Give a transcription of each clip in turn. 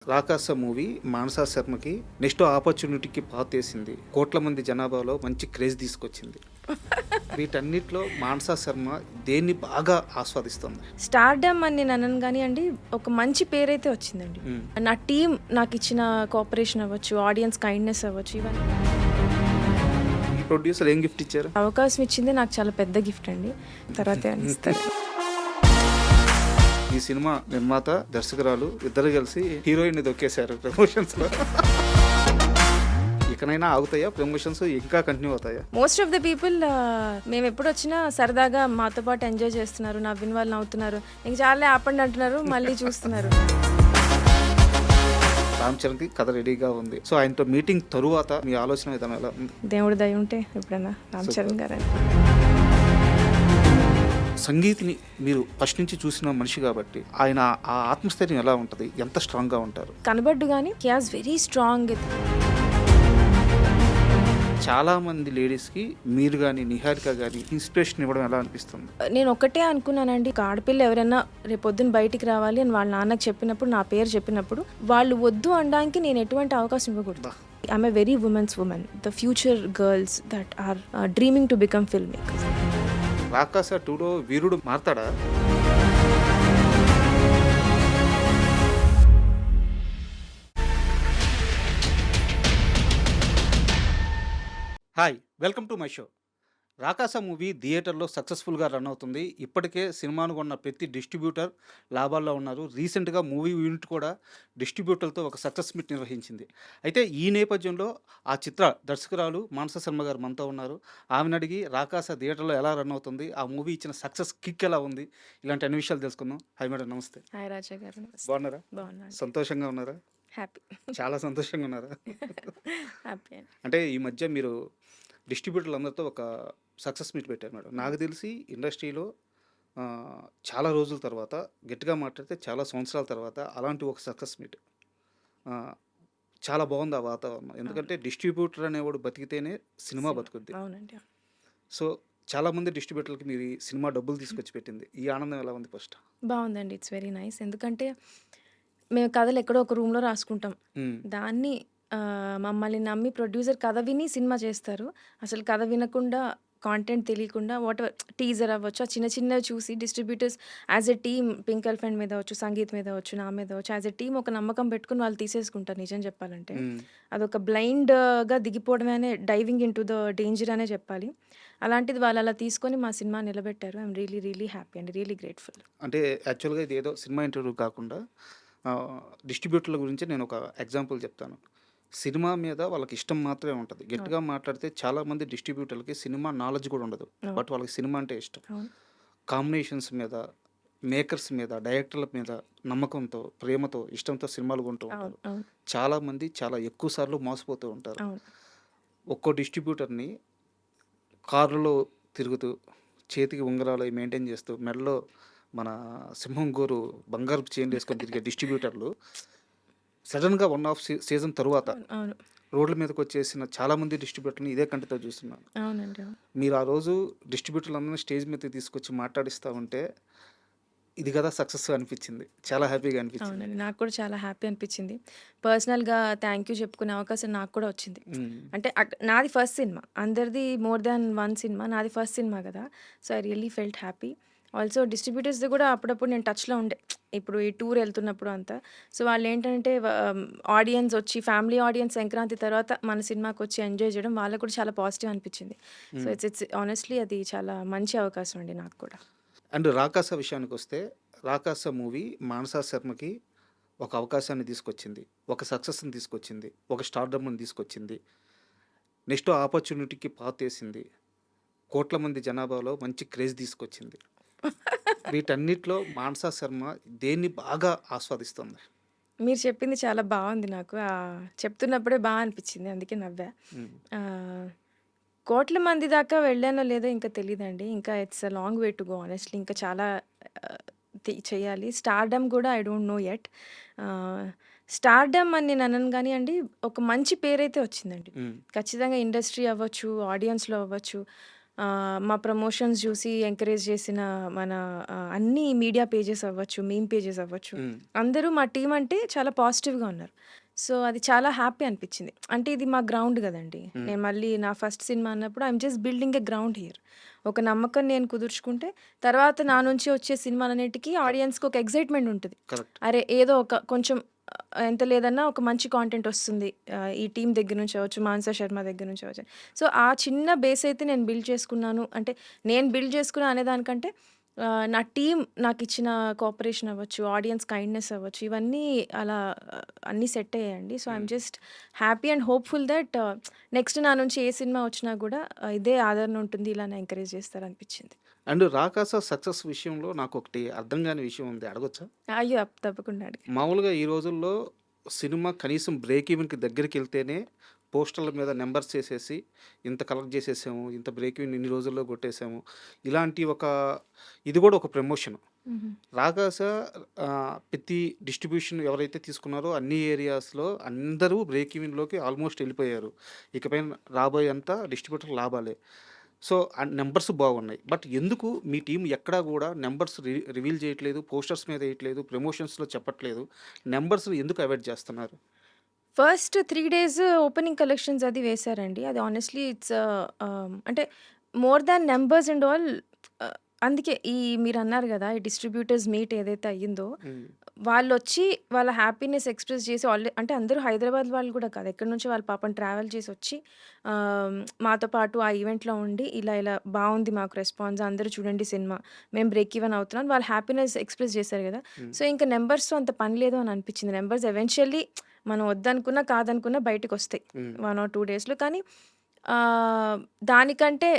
రాకాస movie Manasa శర్మకి next ఆపర్చునిటీకి పాతేసింది. కోట్ల మంది జనాభాలో మంచి క్రేజ్ తీసుకొచ్చింది. వీటన్నిటిలో మానసా శర్మ దేన్ని బాగా ఆస్వాదిస్తుంది? స్టార్డమ్ అని నేను అనను కానీ అండి, ఒక మంచి పేరైతే వచ్చిందండి. నా టీం నాకు ఇచ్చిన కోఆపరేషన్ అవ్వచ్చు, ఆడియన్స్ కైండ్నెస్ అవ్వచ్చు, ఇవన్నీ. ఈ ప్రొడ్యూసర్ ఏం గిఫ్ట్ ఇచ్చారు? అవకాశం ఇచ్చింది నాకు చాలా పెద్ద గిఫ్ట్ అండి. తర్వాత ఇస్తారు. ఈ సినిమా నిర్మాత దర్శకురాలు ఇద్దరు కలిసి హీరోయిన్ దొక్కేశారు ప్రమోషన్స్ లో. ఇకనైనా ఆగుతాయా ప్రమోషన్స్? ఇంకా కంటిన్యూ అవుతాయా? మోస్ట్ ఆఫ్ ద పీపుల్ మేము ఎప్పుడు వచ్చినా సరదాగా మాతో పాటు ఎంజాయ్ చేస్తున్నారు, నవ్విన వాళ్ళు నవ్వుతున్నారు, ఇంక చాలా ఆపండి అంటున్నారు, మళ్ళీ చూస్తున్నారు. రామ్ చరణ్ కి కథ రెడీగా ఉంది. సో ఆయనతో మీటింగ్ తరువాత మీ ఆలోచన విధానం ఎలా ఉంది? దేవుడి దయ ఉంటే ఎప్పుడైనా రామ్ చరణ్ గారు. సంగీత్ని మీరు ఫస్ట్ నుంచి చూసిన మనిషి కాబట్టి ఆయన ఆ ఆత్మస్థైర్యం ఎలా ఉంటుంది? ఎంత స్ట్రాంగ్ గా ఉంటారు? కనబడ్డు కానీ హి హాస్ వెరీ స్ట్రాంగ్. చాలా మంది లేడీస్ కి మీరు కానీ నిహారిక కానీ ఇన్స్పిరేషన్ ఇవ్వడం ఎలా అనిపిస్తుంది? నేను ఒకటే అనుకున్నానండి, ఒక ఆడపిల్ల ఎవరైనా రేపొద్దున బయటికి రావాలి అని వాళ్ళ నాన్నకి చెప్పినప్పుడు, నా పేరు చెప్పినప్పుడు వాళ్ళు వద్దు అనడానికి నేను ఎటువంటి అవకాశం ఇవ్వకూడదు. I'm a very women's women, the future girls that are dreaming to become film makers. Rakasa 2లో వీరుడు మారతాడా? Hi, welcome to my show. Rakasa movie థియేటర్లో సక్సెస్ఫుల్గా రన్ అవుతుంది. ఇప్పటికే సినిమాను కొన్న ప్రతి డిస్ట్రిబ్యూటర్ లాభాల్లో ఉన్నారు. రీసెంట్గా మూవీ యూనిట్ కూడా డిస్ట్రిబ్యూటర్తో ఒక సక్సెస్ మీట్ నిర్వహించింది. అయితే ఈ నేపథ్యంలో ఆ చిత్ర దర్శకురాలు మానసా శర్మ గారు మనతో ఉన్నారు. ఆమెను అడిగి రాకాస థియేటర్లో ఎలా రన్ అవుతుంది, ఆ మూవీ ఇచ్చిన సక్సెస్ కిక్ ఎలా ఉంది, ఇలాంటి అన్ని విషయాలు తెలుసుకుందాం. హాయ్ మేడం, నమస్తే. హాయ్ రాజా గారు. బాగున్నారా? బాగున్నాను. సంతోషంగా ఉన్నారా? హ్యాపీ. చాలా సంతోషంగా ఉన్నారా? హ్యాపీ. అంటే ఈ మధ్య మీరు డిస్ట్రిబ్యూటర్లు అందరితో ఒక సక్సెస్ మీట్ పెట్టారు మేడం. నాకు తెలిసి ఇండస్ట్రీలో చాలా రోజుల తర్వాత, గట్టిగా మాట్లాడితే చాలా సంవత్సరాల తర్వాత అలాంటి ఒక సక్సెస్ మీట్ చాలా బాగుంది ఆ వాతావరణం. ఎందుకంటే డిస్ట్రిబ్యూటర్ అనేవాడు బతికితేనే సినిమా బతుకుద్ది. అవునండి. సో చాలామంది డిస్ట్రిబ్యూటర్లకి మీరు ఈ సినిమా డబ్బులు తీసుకొచ్చి పెట్టింది. ఈ ఆనందం ఎలా ఉంది? ఫస్ట్ బాగుందండి, ఇట్స్ వెరీ నైస్. ఎందుకంటే మేము కథలు ఎక్కడో ఒక రూమ్లో రాసుకుంటాం, దాన్ని మమ్మల్ని నమ్మి ప్రొడ్యూసర్ కథ విని సినిమా చేస్తారు. అసలు కథ వినకుండా, కాంటెంట్ తెలియకుండా, వాట్ ఎవర్ టీజర్ అవ్వచ్చు, ఆ చిన్న చిన్నవి చూసి distributors as a team, pink elephant మీద అవచ్చు, సంగీత్ మీద అవచ్చు, నా మీద అవచ్చు, యాజ్ ఎ టీమ్ ఒక నమ్మకం పెట్టుకుని వాళ్ళు తీసేసుకుంటారు. నిజం చెప్పాలంటే అదొక బ్లైండ్గా దిగిపోవడమే, diving into the danger అనే చెప్పాలి. అలాంటిది వాళ్ళు అలా తీసుకొని మా సినిమా నిలబెట్టారు. I'm really really happy and really grateful. అంటే యాక్చువల్గా ఇది ఏదో సినిమా ఇంటర్వ్యూ కాకుండా డిస్ట్రిబ్యూటర్ల గురించి నేను ఒక ఎగ్జాంపుల్ చెప్తాను. సినిమా మీద వాళ్ళకి ఇష్టం మాత్రమే ఉంటుంది. గట్టిగా మాట్లాడితే చాలామంది డిస్ట్రిబ్యూటర్లకి సినిమా నాలెడ్జ్ కూడా ఉండదు, బట్ వాళ్ళకి సినిమా అంటే ఇష్టం. కాంబినేషన్స్ మీద, మేకర్స్ మీద, డైరెక్టర్ల మీద నమ్మకంతో, ప్రేమతో, ఇష్టంతో సినిమాలు కొంటూ ఉంటారు. చాలామంది చాలా ఎక్కువ సార్లు మోసపోతూ ఉంటారు. ఒక్కో డిస్ట్రిబ్యూటర్ని కారులో తిరుగుతూ, చేతికి ఉంగరాలు మెయింటైన్ చేస్తూ, మెడలో మన సింహం గోరు బంగారు చైన్ వేసుకొని తిరిగే డిస్ట్రిబ్యూటర్లు సడన్గా 1.5 సీజన్ తరువాత రోడ్ల మీదకి వచ్చేసిన చాలామంది డిస్ట్రిబ్యూటర్ని ఇదే కంటితో చూస్తున్నాను. అవునండి. మీరు ఆ రోజు డిస్ట్రిబ్యూటర్లందరినీ స్టేజ్ మీద తీసుకొచ్చి మాట్లాడిస్తూ ఉంటే ఇది కదా సక్సెస్ అనిపించింది. చాలా హ్యాపీగా అనిపించింది. అవునండి, నాకు కూడా చాలా హ్యాపీ అనిపించింది. పర్సనల్గా థ్యాంక్ యూ చెప్పుకునే అవకాశం నాకు కూడా వచ్చింది. అంటే నాది ఫస్ట్ సినిమా, అందరిది మోర్ దాన్ వన్ సినిమా, నాది ఫస్ట్ సినిమా కదా. So I really felt happy. Also డిస్ట్రిబ్యూటర్స్ది కూడా అప్పుడప్పుడు నేను టచ్లో ఉండే, ఇప్పుడు ఈ టూర్ వెళ్తున్నప్పుడు అంతా. సో వాళ్ళు ఏంటంటే ఆడియన్స్ వచ్చి, ఫ్యామిలీ ఆడియన్స్ సంక్రాంతి తర్వాత మన సినిమాకి వచ్చి ఎంజాయ్ చేయడం వాళ్ళకు కూడా చాలా పాజిటివ్ అనిపించింది. సో ఇట్స్ ఆనెస్ట్లీ అది చాలా మంచి అవకాశం అండి నాకు కూడా. అండ్ రాకాస విషయానికి వస్తే, రాకాస మూవీ మానసా శర్మకి ఒక అవకాశాన్ని తీసుకొచ్చింది, ఒక సక్సెస్ని తీసుకొచ్చింది, ఒక స్టార్డమ్ని తీసుకొచ్చింది, నెక్స్ట్ ఆపర్చునిటీకి పాతేసింది, కోట్ల మంది జనాభాలో మంచి క్రేజ్ తీసుకొచ్చింది. వీటన్నిటిలో మానసా శర్మ దేన్ని బాగా ఆస్వాదిస్తుంది? మీరు చెప్పింది చాలా బాగుంది. నాకు చెప్తున్నప్పుడే బాగా అనిపించింది, అందుకే నవ్వా. కోట్ల మంది దాకా వెళ్ళానో లేదో ఇంకా తెలియదండి. ఇంకా it's a long way to go honestly. ఇంకా చాలా చేయాలి. స్టార్డమ్ కూడా I don't know yet. Stardom అని నేను అనను కానీ అండి, ఒక మంచి పేరైతే వచ్చిందండి. ఖచ్చితంగా ఇండస్ట్రీ అవ్వచ్చు, ఆడియన్స్లో అవ్వచ్చు, మా ప్రమోషన్స్ చూసి ఎంకరేజ్ చేసిన మన అన్ని మీడియా పేజెస్ అవ్వచ్చు, మీమ్ పేజెస్ అవ్వచ్చు. అందరూ మా టీమ్ అంటే చాలా పాజిటివ్‌గా ఉన్నారు. సో, అది చాలా హ్యాపీ అనిపిచ్చింది. అంటే ఇది మా గ్రౌండ్ గదండీ! నేను మళ్ళీ నా ఫస్ట్ సినిమా అన్నప్పుడు I'm just building a ground here. ఒక నమ్మకం నేను కుదుర్చుకుంటే, తర్వాత నా నుంచి వచ్చే సినిమాలన్నిటికి ఆడియన్స్‌కి ఒక ఎక్సైట్‌మెంట్ ఉంటది. కరెక్ట్. అరే! ఏదో ఒక కొంచెం ఎంత లేదన్నా ఒక మంచి కాంటెంట్ వస్తుంది. ఈ టీమ్ దగ్గర నుంచి అవ్వచ్చు, మానస శర్మ దగ్గర నుంచి అవ్వచ్చు. సో, ఆ చిన్న బేస్ అయితే నేను బిల్డ్ చేసుకున్నాను. అంటే నేను బిల్డ్ చేసుకున్నా అనేదానికంటే నా టీమ్ నాకిచ్చిన కోఆపరేషన్ అవ్వచ్చు, ఆడియన్స్ కైండ్‌నెస్ అవ్వచ్చు, ఇవన్నీ అలా అన్నీ సెట్ అయ్యాయండి. So, I'm just happy and hopeful that next నా నుంచి ఏ సినిమా వచ్చినా గూడా ఇదే ఆదరణ ఉంటుంది. ఇలానే ఎంకరేజ్ చేస్తారనిపిచ్చింది. అండ్ 'రాకాస' సక్సెస్ విషయంలో నాకొకటి అర్థం గాని విషయం ఉంది. అడగొచ్చా? అయ్యో! తప్పకుండా అడగండి. మామూలుగా ఈ రోజుల్లో సినిమా కనీసం బ్రేక్ ఈవెన్‌కి దగ్గరికెళ్తేనే పోస్టర్‌ల మీద నంబర్స్ ఏసేసి, ఇంత కలెక్ట్ జేసేసాము, ఇంత బ్రేక్ ఈవెన్ ఇన్ని రోజుల్లో కొట్టేసాము. ఇలాంటి ఇది గూడా ఒక ప్రమోషన్. హుహు. 'రాకాస' ప్రతి డిస్ట్రిబ్యూషన్ ఎవరైతే తీసుకున్నారో అన్ని ఏరియాస్‌లో అందరూ బ్రేక్ ఈవెన్‌లోకి ఆల్మోస్ట్ ఎళ్ళిపోయారు. ఇకపైన రాబోయేంతా డిస్ట్రిబ్యూటర్ లాభాలే. సో, నంబర్స్ బాగున్నాయి. బట్ ఎందుకు మీ టీమ్ ఎక్కడా గూడా నంబర్స్ రివీల్ చేయట్లేదు, పోస్టర్స్ మీద ఎయట్లేదు, ప్రమోషన్స్‌లో చెప్పట్లేదు. నంబర్స్‌ని ఎందుకు అవాయిడ్ చేస్తున్నారు? ఫస్ట్ 3 డేస్ ఓపెనింగ్ కలెక్షన్స్ అది వేశారండి. అది హానెస్ట్‌లీ ఇట్స్ అంటే more than numbers and all ఆహ్, అందుకే మీరన్నారు గదా! ఈ డిస్ట్రిబ్యూటర్స్ మీట్ ఏదైతే అయ్యిందో, హ్మ్. వాళ్ళొచ్చి వాళ్ళ హ్యాపీనెస్ ఎక్స్‌ప్రెస్ చేసి అంటే అందరూ హైదరాబాద్ వాళ్ళు గూడా కాదు. ఎక్కడి నుంచో వాళ్ళు పాపం ట్రావెల్ చేసొచ్చి మాతో పాటు ఆ ఈవెంట్‌లో ఉండి ఇలా ఇలా బావుంది మాకు రెస్పాన్స్. అందరూ చూడండి సినిమా. మేము బ్రేక్ ఈవెన్ అవుతున్నాం. వాళ్ళ హ్యాపీనెస్ ఎక్స్‌ప్రెస్ చేశారు గదా! హ్మ్. సో, ఇంక నంబర్స్‌తో అంత పని లేదు అని అనిపిచ్చింది. నంబర్స్ ఎవెన్చువల్లీ మనం వద్దనుకున్నా, కాదనుకున్నా బయటికొస్తాయి. హ్మ్. 1 ఆర్ 2 డేస్‌లో. కానీ ఆహ్, దానికంటే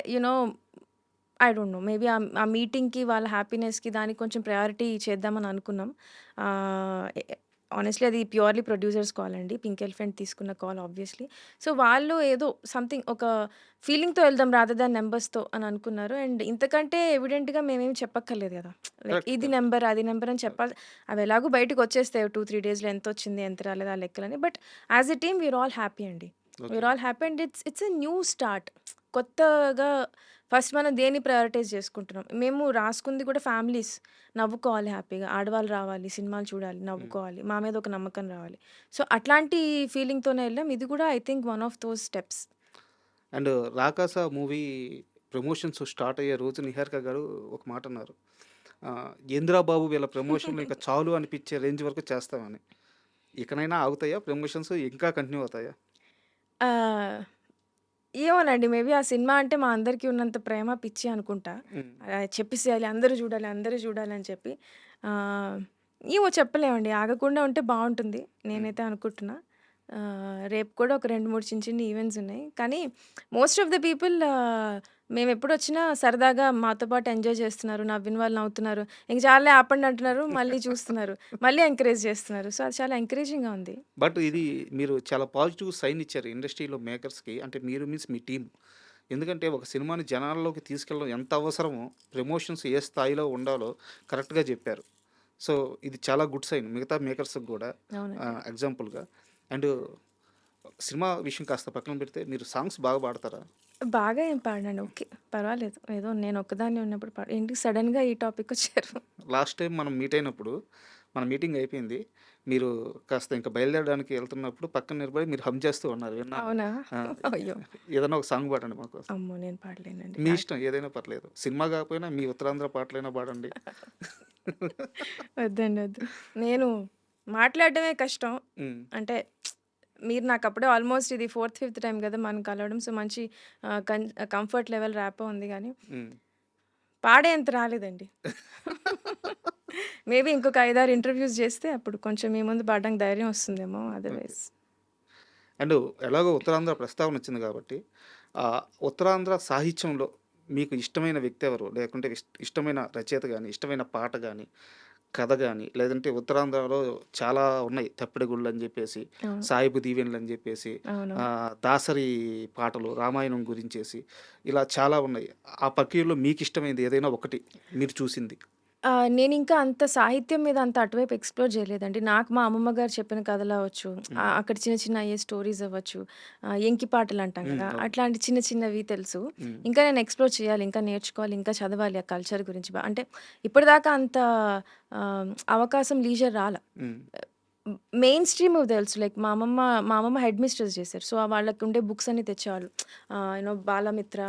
ఐ డోంట్ నో. మేబీ ఆ మీటింగ్‌కి, వాళ్ళ హ్యాపీనెస్‌కి దానికి కొంచెం ప్రయారిటీ చేద్దామని అనుకున్నాం. ఆహ్, ఎ హానెస్ట్‌లీ అది ప్యూర్‌లీ ప్రొడ్యూసర్స్ కాల్ అండి. పింక్ ఎలిఫెంట్ తీసుకున్న కాల్ ఆబ్వియస్‌లీ. సో, వాళ్ళు ఏదో సంథింగ్ ఒక ఫీలింగ్‌తో వెళ్దాం రాదర్ దాన్ నంబర్స్‌తో అని అనుకున్నారు. అండ్ ఇంతకంటే ఎవిడెంట్‌గా మేమేమి చెప్పక్కర్లేదు గదా! Like correct. ఇది కరెక్ట్. నంబర్, అది నంబర్ అని చెప్పాలి. అవి ఎలాగో బయటకొచ్చేస్తాయి 2, 3 డేస్‌లో ఎంతొచ్చింది, ఎంత రాలేదు ఆ లెక్కలని. But as a team we're all happy అండి. Okay. We're all happy and it's a new start. కొత్తగా ఫస్ట్ మనం దేన్ని ప్రయారిటైజ్ చేసుకుంటున్నాం. మేము రాసుకుంది కూడా ఫ్యామిలీస్. నవ్వుకోవాలి హ్యాపీగా. ఆడవాళ్ళు రావాలి, సినిమాలు చూడాలి, హ్మ్. నవ్వుకోవాలి. మా మీద ఒక నమ్మకం రావాలి. సో, అట్లాంటి ఫీలింగ్‌తోనే ఎళ్ళాం. ఇది కూడా I think one of those steps. And 'Rakasa' movie promotions start అయ్యే రోజు నిహారిక గారు ఒక మాట అన్నారు. "ఏందిరా బాబు వీళ్ళ ప్రమోషన్‌లు ఇంక చాలు అనిపించే రేంజ్ వరకు చేస్తామని." ఇకనైనా ఆగుతాయా ప్రమోషన్స్? ఇంకా కంటిన్యూ అవుతాయా? ఆహ్, ఏమోనండి. మేబీ ఆ సినిమా అంటే మా అందరికీ ఉన్నంత ప్రేమ, పిచ్చి అనుకుంటా. హ్మ్. చెప్పేసేయాలి అందరూ జూడాలి, అందరూ జూడాలి అని చెప్పి. ఆహ్, ఏమో చెప్పలేమండి. ఆగకుండా ఉంటే బావుంటుంది. హ్మ్. నేనైతే అనుకుంటున్నా. రేపు కూడా ఒక 2, 3 చిన్న చిన్న ఈవెంట్స్ ఉన్నాయి. కానీ మోస్ట్ ఆఫ్ ద పీపుల్ మేమెప్పుడొచ్చినా సరదాగా మాతో పాటు ఎంజాయ్ చేస్తున్నారు. నవ్విన వాళ్ళు నవ్వుతున్నారు. ఇంక చాలులే ఆపండి అంటున్నారు. మళ్ళీ చూస్తున్నారు. మళ్ళీ ఎంకరేజ్ చేస్తున్నారు. సో, అది చాలా ఎంకరేజింగ్‌గా ఉంది. బట్ ఇది మీరు చాలా పాజిటివ్ సైన్ ఇచ్చారు ఇండస్ట్రీలో మేకర్స్‌కి. అంటే మీరు మీన్స్ మీ టీమ్. ఎందుకంటే ఒక సినిమాని జనాల్లోకి తీసుకెళ్ళడం ఎంత అవసరమో, ప్రమోషన్స్ ఏ స్థాయిలో ఉండాలో కరెక్ట్‌గా జెప్పారు. సో, ఇది చాలా గుడ్ సైన్ మిగతా మేకర్స్‌కి గూడా అవునండి. ఎగ్జాంపుల్‌గా. అండ్ సినిమా విషయం కాస్త పక్కన పెడితే మీరు సాంగ్స్ బాగా పాడతారా? బాగా ఏం పాడనండి. ఓకే. పర్వాలేదు. ఏదో నేనొక్కదాన్నే ఉన్నప్పుడు ఏంటి సడెన్‌గా ఈ టాపికొచ్చారు? లాస్ట్ టైం మనం మీట్ అయినప్పుడు, మన మీటింగ్ అయిపోయింది. మీరు కాస్త ఇంక బయలుదేరడానికి ఎళ్తున్నప్పుడు పక్కన నిలబడి మీరు హమ్ చేస్తూ ఉన్నారు విన్నాను. అవునా? ఆ! అయ్యో! ఏదైనా ఒక సాంగ్ పాడండి మాకోసం. అమ్మో! నేను పాడలేనండి. మీ ఇష్టం ఏదైనా పర్లేదు. సినిమా కాకపోయినా మీ ఉత్తరాంధ్ర పాటలైనా పాడండి. వద్దండి. వద్దు. నేను మాట్లాడడమే కష్టం. హ్మ్. అంటే మీరు నాకప్పుడే ఆల్మోస్ట్ ఇది ఫోర్త్, ఫిఫ్త్ టైమ్ గదా! మనం కలవడం. సో, మంచి ఆహ్, కన్ కంఫర్ట్ లెవెల్ ర్యాపో ఉంది గానీ, హ్మ్. పాడేంత రాలేదండి. మేబీ ఇంకొక 5, 6 ఇంటర్‌వ్యూస్ జేస్తే అప్పుడు కొంచెం మీ ముందు పాడడానికి ధైర్యం వస్తుందేమో. ఓకే. అదర్‌వైస్ అండ్ ఎలాగో ఉత్తరాంధ్ర ప్రస్తావన వచ్చింది కాబట్టి, ఉత్తరాంధ్ర సాహిత్యంలో మీకు ఇష్టమైన వ్యక్తి ఎవరు? లేకుంటే ఇష్టమైన రచయిత గాని, ఇష్టమైన పాట గాని, కథ గాని, లేదంటే ఉత్తరాంధ్రలో చాలా ఉన్నాయి. 'తప్పెటగుళ్ళు' అని జెప్పేసి, అవును. 'సాయిబు దీవెనలు' అని జెప్పేసి, అవునవును. దాసరి పాటలు, రామాయణం గురించేసి ఇలా చాలా ఉన్నాయి. ఆ ప్రక్రియలో మీకిష్టమైనది ఏదైనా ఒకటి మీరు చూసింది? నేనింకా అంత సాహిత్యం మీద అంత అటువైపు ఎక్స్‌ప్లోర్ చేయలేదండి. నాకు మా అమ్మమ్మ గారు చెప్పిన కథలవ్వచ్చు, హ్మ్. అక్కడ చిన్న చిన్న అయ్యే స్టోరీస్ అవ్వచ్చు, ఎంకి పాటలంటాం హ్మ్. కదా! అవును. అట్లాంటి చిన్న చిన్నవి తెలుసు. హ్మ్. ఇంకా నేను ఎక్స్‌ప్లోర్ చేయాలి, ఇంకా నేర్చుకోవాలి, ఇంకా చదవాలి ఆ కల్చర్ గురించి. అంటే ఇప్పటిదాకా అంత అవకాశం, లీజర్ రాలా. హ్మ్. మెయిన్ స్ట్రీమ్ తెలుసు. లైక్ మా అమ్మమ్మ హెడ్ మిస్ట్రెస్ చేశారు. సో, వాళ్ళకుండే బుక్స్ అన్నీ తెచ్చేవాళ్ళు. బాలమిత్ర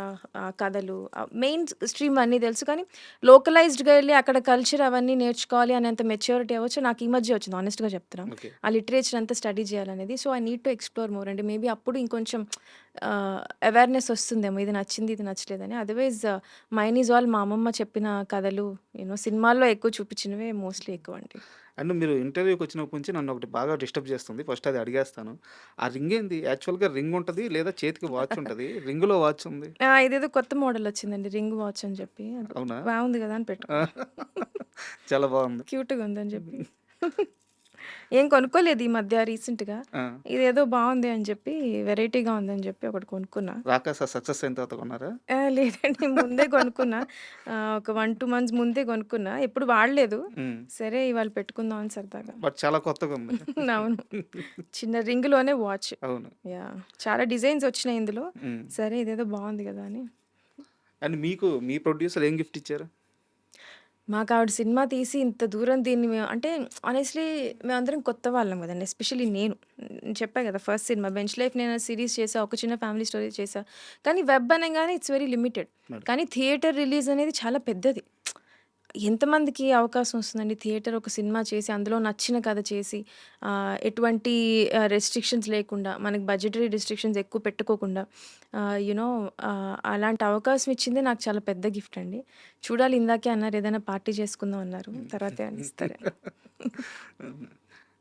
కథలు, మెయిన్ స్ట్రీమ్ అన్నీ తెలుసు. కానీ లోకలైజ్డ్‌గా ఎళ్లి అక్కడ కల్చర్ అవన్నీ నేర్చుకోవాలి అనేంత మెచ్యూరిటీ అవ్వచ్చు నాకు ఈ మధ్య వచ్చింది హానెస్ట్‌గా చెప్తున్నా. ఓకే. ఆ లిటరేచర్ అంతా స్టడీ చేయాలనేది. So, I need to explore more అండి. మేబీ అప్పుడు ఇంకొంచెం అవేర్‌నెస్ వస్తుందేమో. ఇది నచ్చింది, ఇది నచ్చలేదని. అదర్‌వైజ్ మైన్ ఈజ్ ఆల్ మా అమ్మమ్మ చెప్పిన కథలు, సినిమాల్లో ఎక్కువ చూపించినవే మోస్ట్‌లీ ఎక్కువండి. అండ్ మీరు ఇంటర్వ్యూకొచ్చినప్పటి నుంచి నన్నొకటి బాగా డిస్టర్బ్ చేస్తుంది. ఫస్ట్ అది అడిగేస్తాను. ఆ రింగేంది? యాక్చువల్‌గా రింగ్ ఉంటది లేదా చేతికి వాచ్ ఉంటది. రింగ్‌లో వాచ్ ఉంది. ఇదేదో కొత్త మోడలొచ్చిందండి. రింగ్ వాచ్ అని చెప్పి. అది అవునా? బావుంది గదా! అని ఆ! పెట్టుకున్నా. చాలా బావుంది. క్యూట్‌గా ఉందని జెప్పి. ఏం కొనుక్కోలేదు ఈ మధ్య రీసెంట్‌గా. ఆ! ఇదేదో బావుంది అని జెప్పి, వెరైటీగా ఉందని జెప్పి ఒకటి కొనుక్కున్నా. 'రాకాస' సక్సెస్ అయిన తర్వాత కొన్నారా? లేదండి ముందే కొనుక్కున్నా. ఒక 1, 2 మంత్స్ ముందే కొనుక్కున్నా. ఎప్పుడు వాడలేదు. హ్మ్. సరే ఇవాళ పెట్టుకుందాం అని సరదాగా. బట్ చాలా కొత్తగుంది. అవును. చిన్న రింగ్‌లోనే వాచ్. అవును. యాహ్! చాలా డిజైన్స్ ఒచ్చినాయి ఇందులో. హ్మ్. సరే ఇదేదో బావుంది గదా! అని. అండ్ మీకు మీ ప్రొడ్యూసర్ ఏం గిఫ్ట్ ఇచ్చారు? మాకావిడ సినిమా తీసి ఇంత దూరం దీన్ని అంటే ఆనెస్ట్‌లీ మేమందరం కొత్త వాళ్ళం గదండీ. ఎస్పెషల్లీ నేను. చెప్పా గదా! ఫస్ట్ సినిమా 'బెంచ్ లైఫ్' నేను సీరీస్ చేశా. ఒక చిన్న ఫ్యామిలీ స్టోరీ చేశా. కానీ వెబ్ అనంగానే ఇట్స్ వెరీ లిమిటెడ్. మేడం. కానీ థియేటర్ రిలీజ్ అనేది చాలా పెద్దది. ఎంతమందికి అవకాశం వస్తుందండి థియేటర్ ఒక సినిమా చేసి, అందులో నచ్చిన కథ చేసి, ఎటువంటి రెస్ట్రిక్షన్స్ లేకుండా, మనకి బడ్జెటరీ రెస్ట్రిక్షన్స్ ఎక్కువ పెట్టుకోకుండా, అలాంటి అవకాశం ఇచ్చిందే నాకు చాలా పెద్ద గిఫ్ట్ అండి. చూడాలి ఇందాకే అన్నారు ఏదైనా పార్టీ చేసుకుందాం అన్నారు. తర్వాత ఏమన్నా ఇస్తారేమో.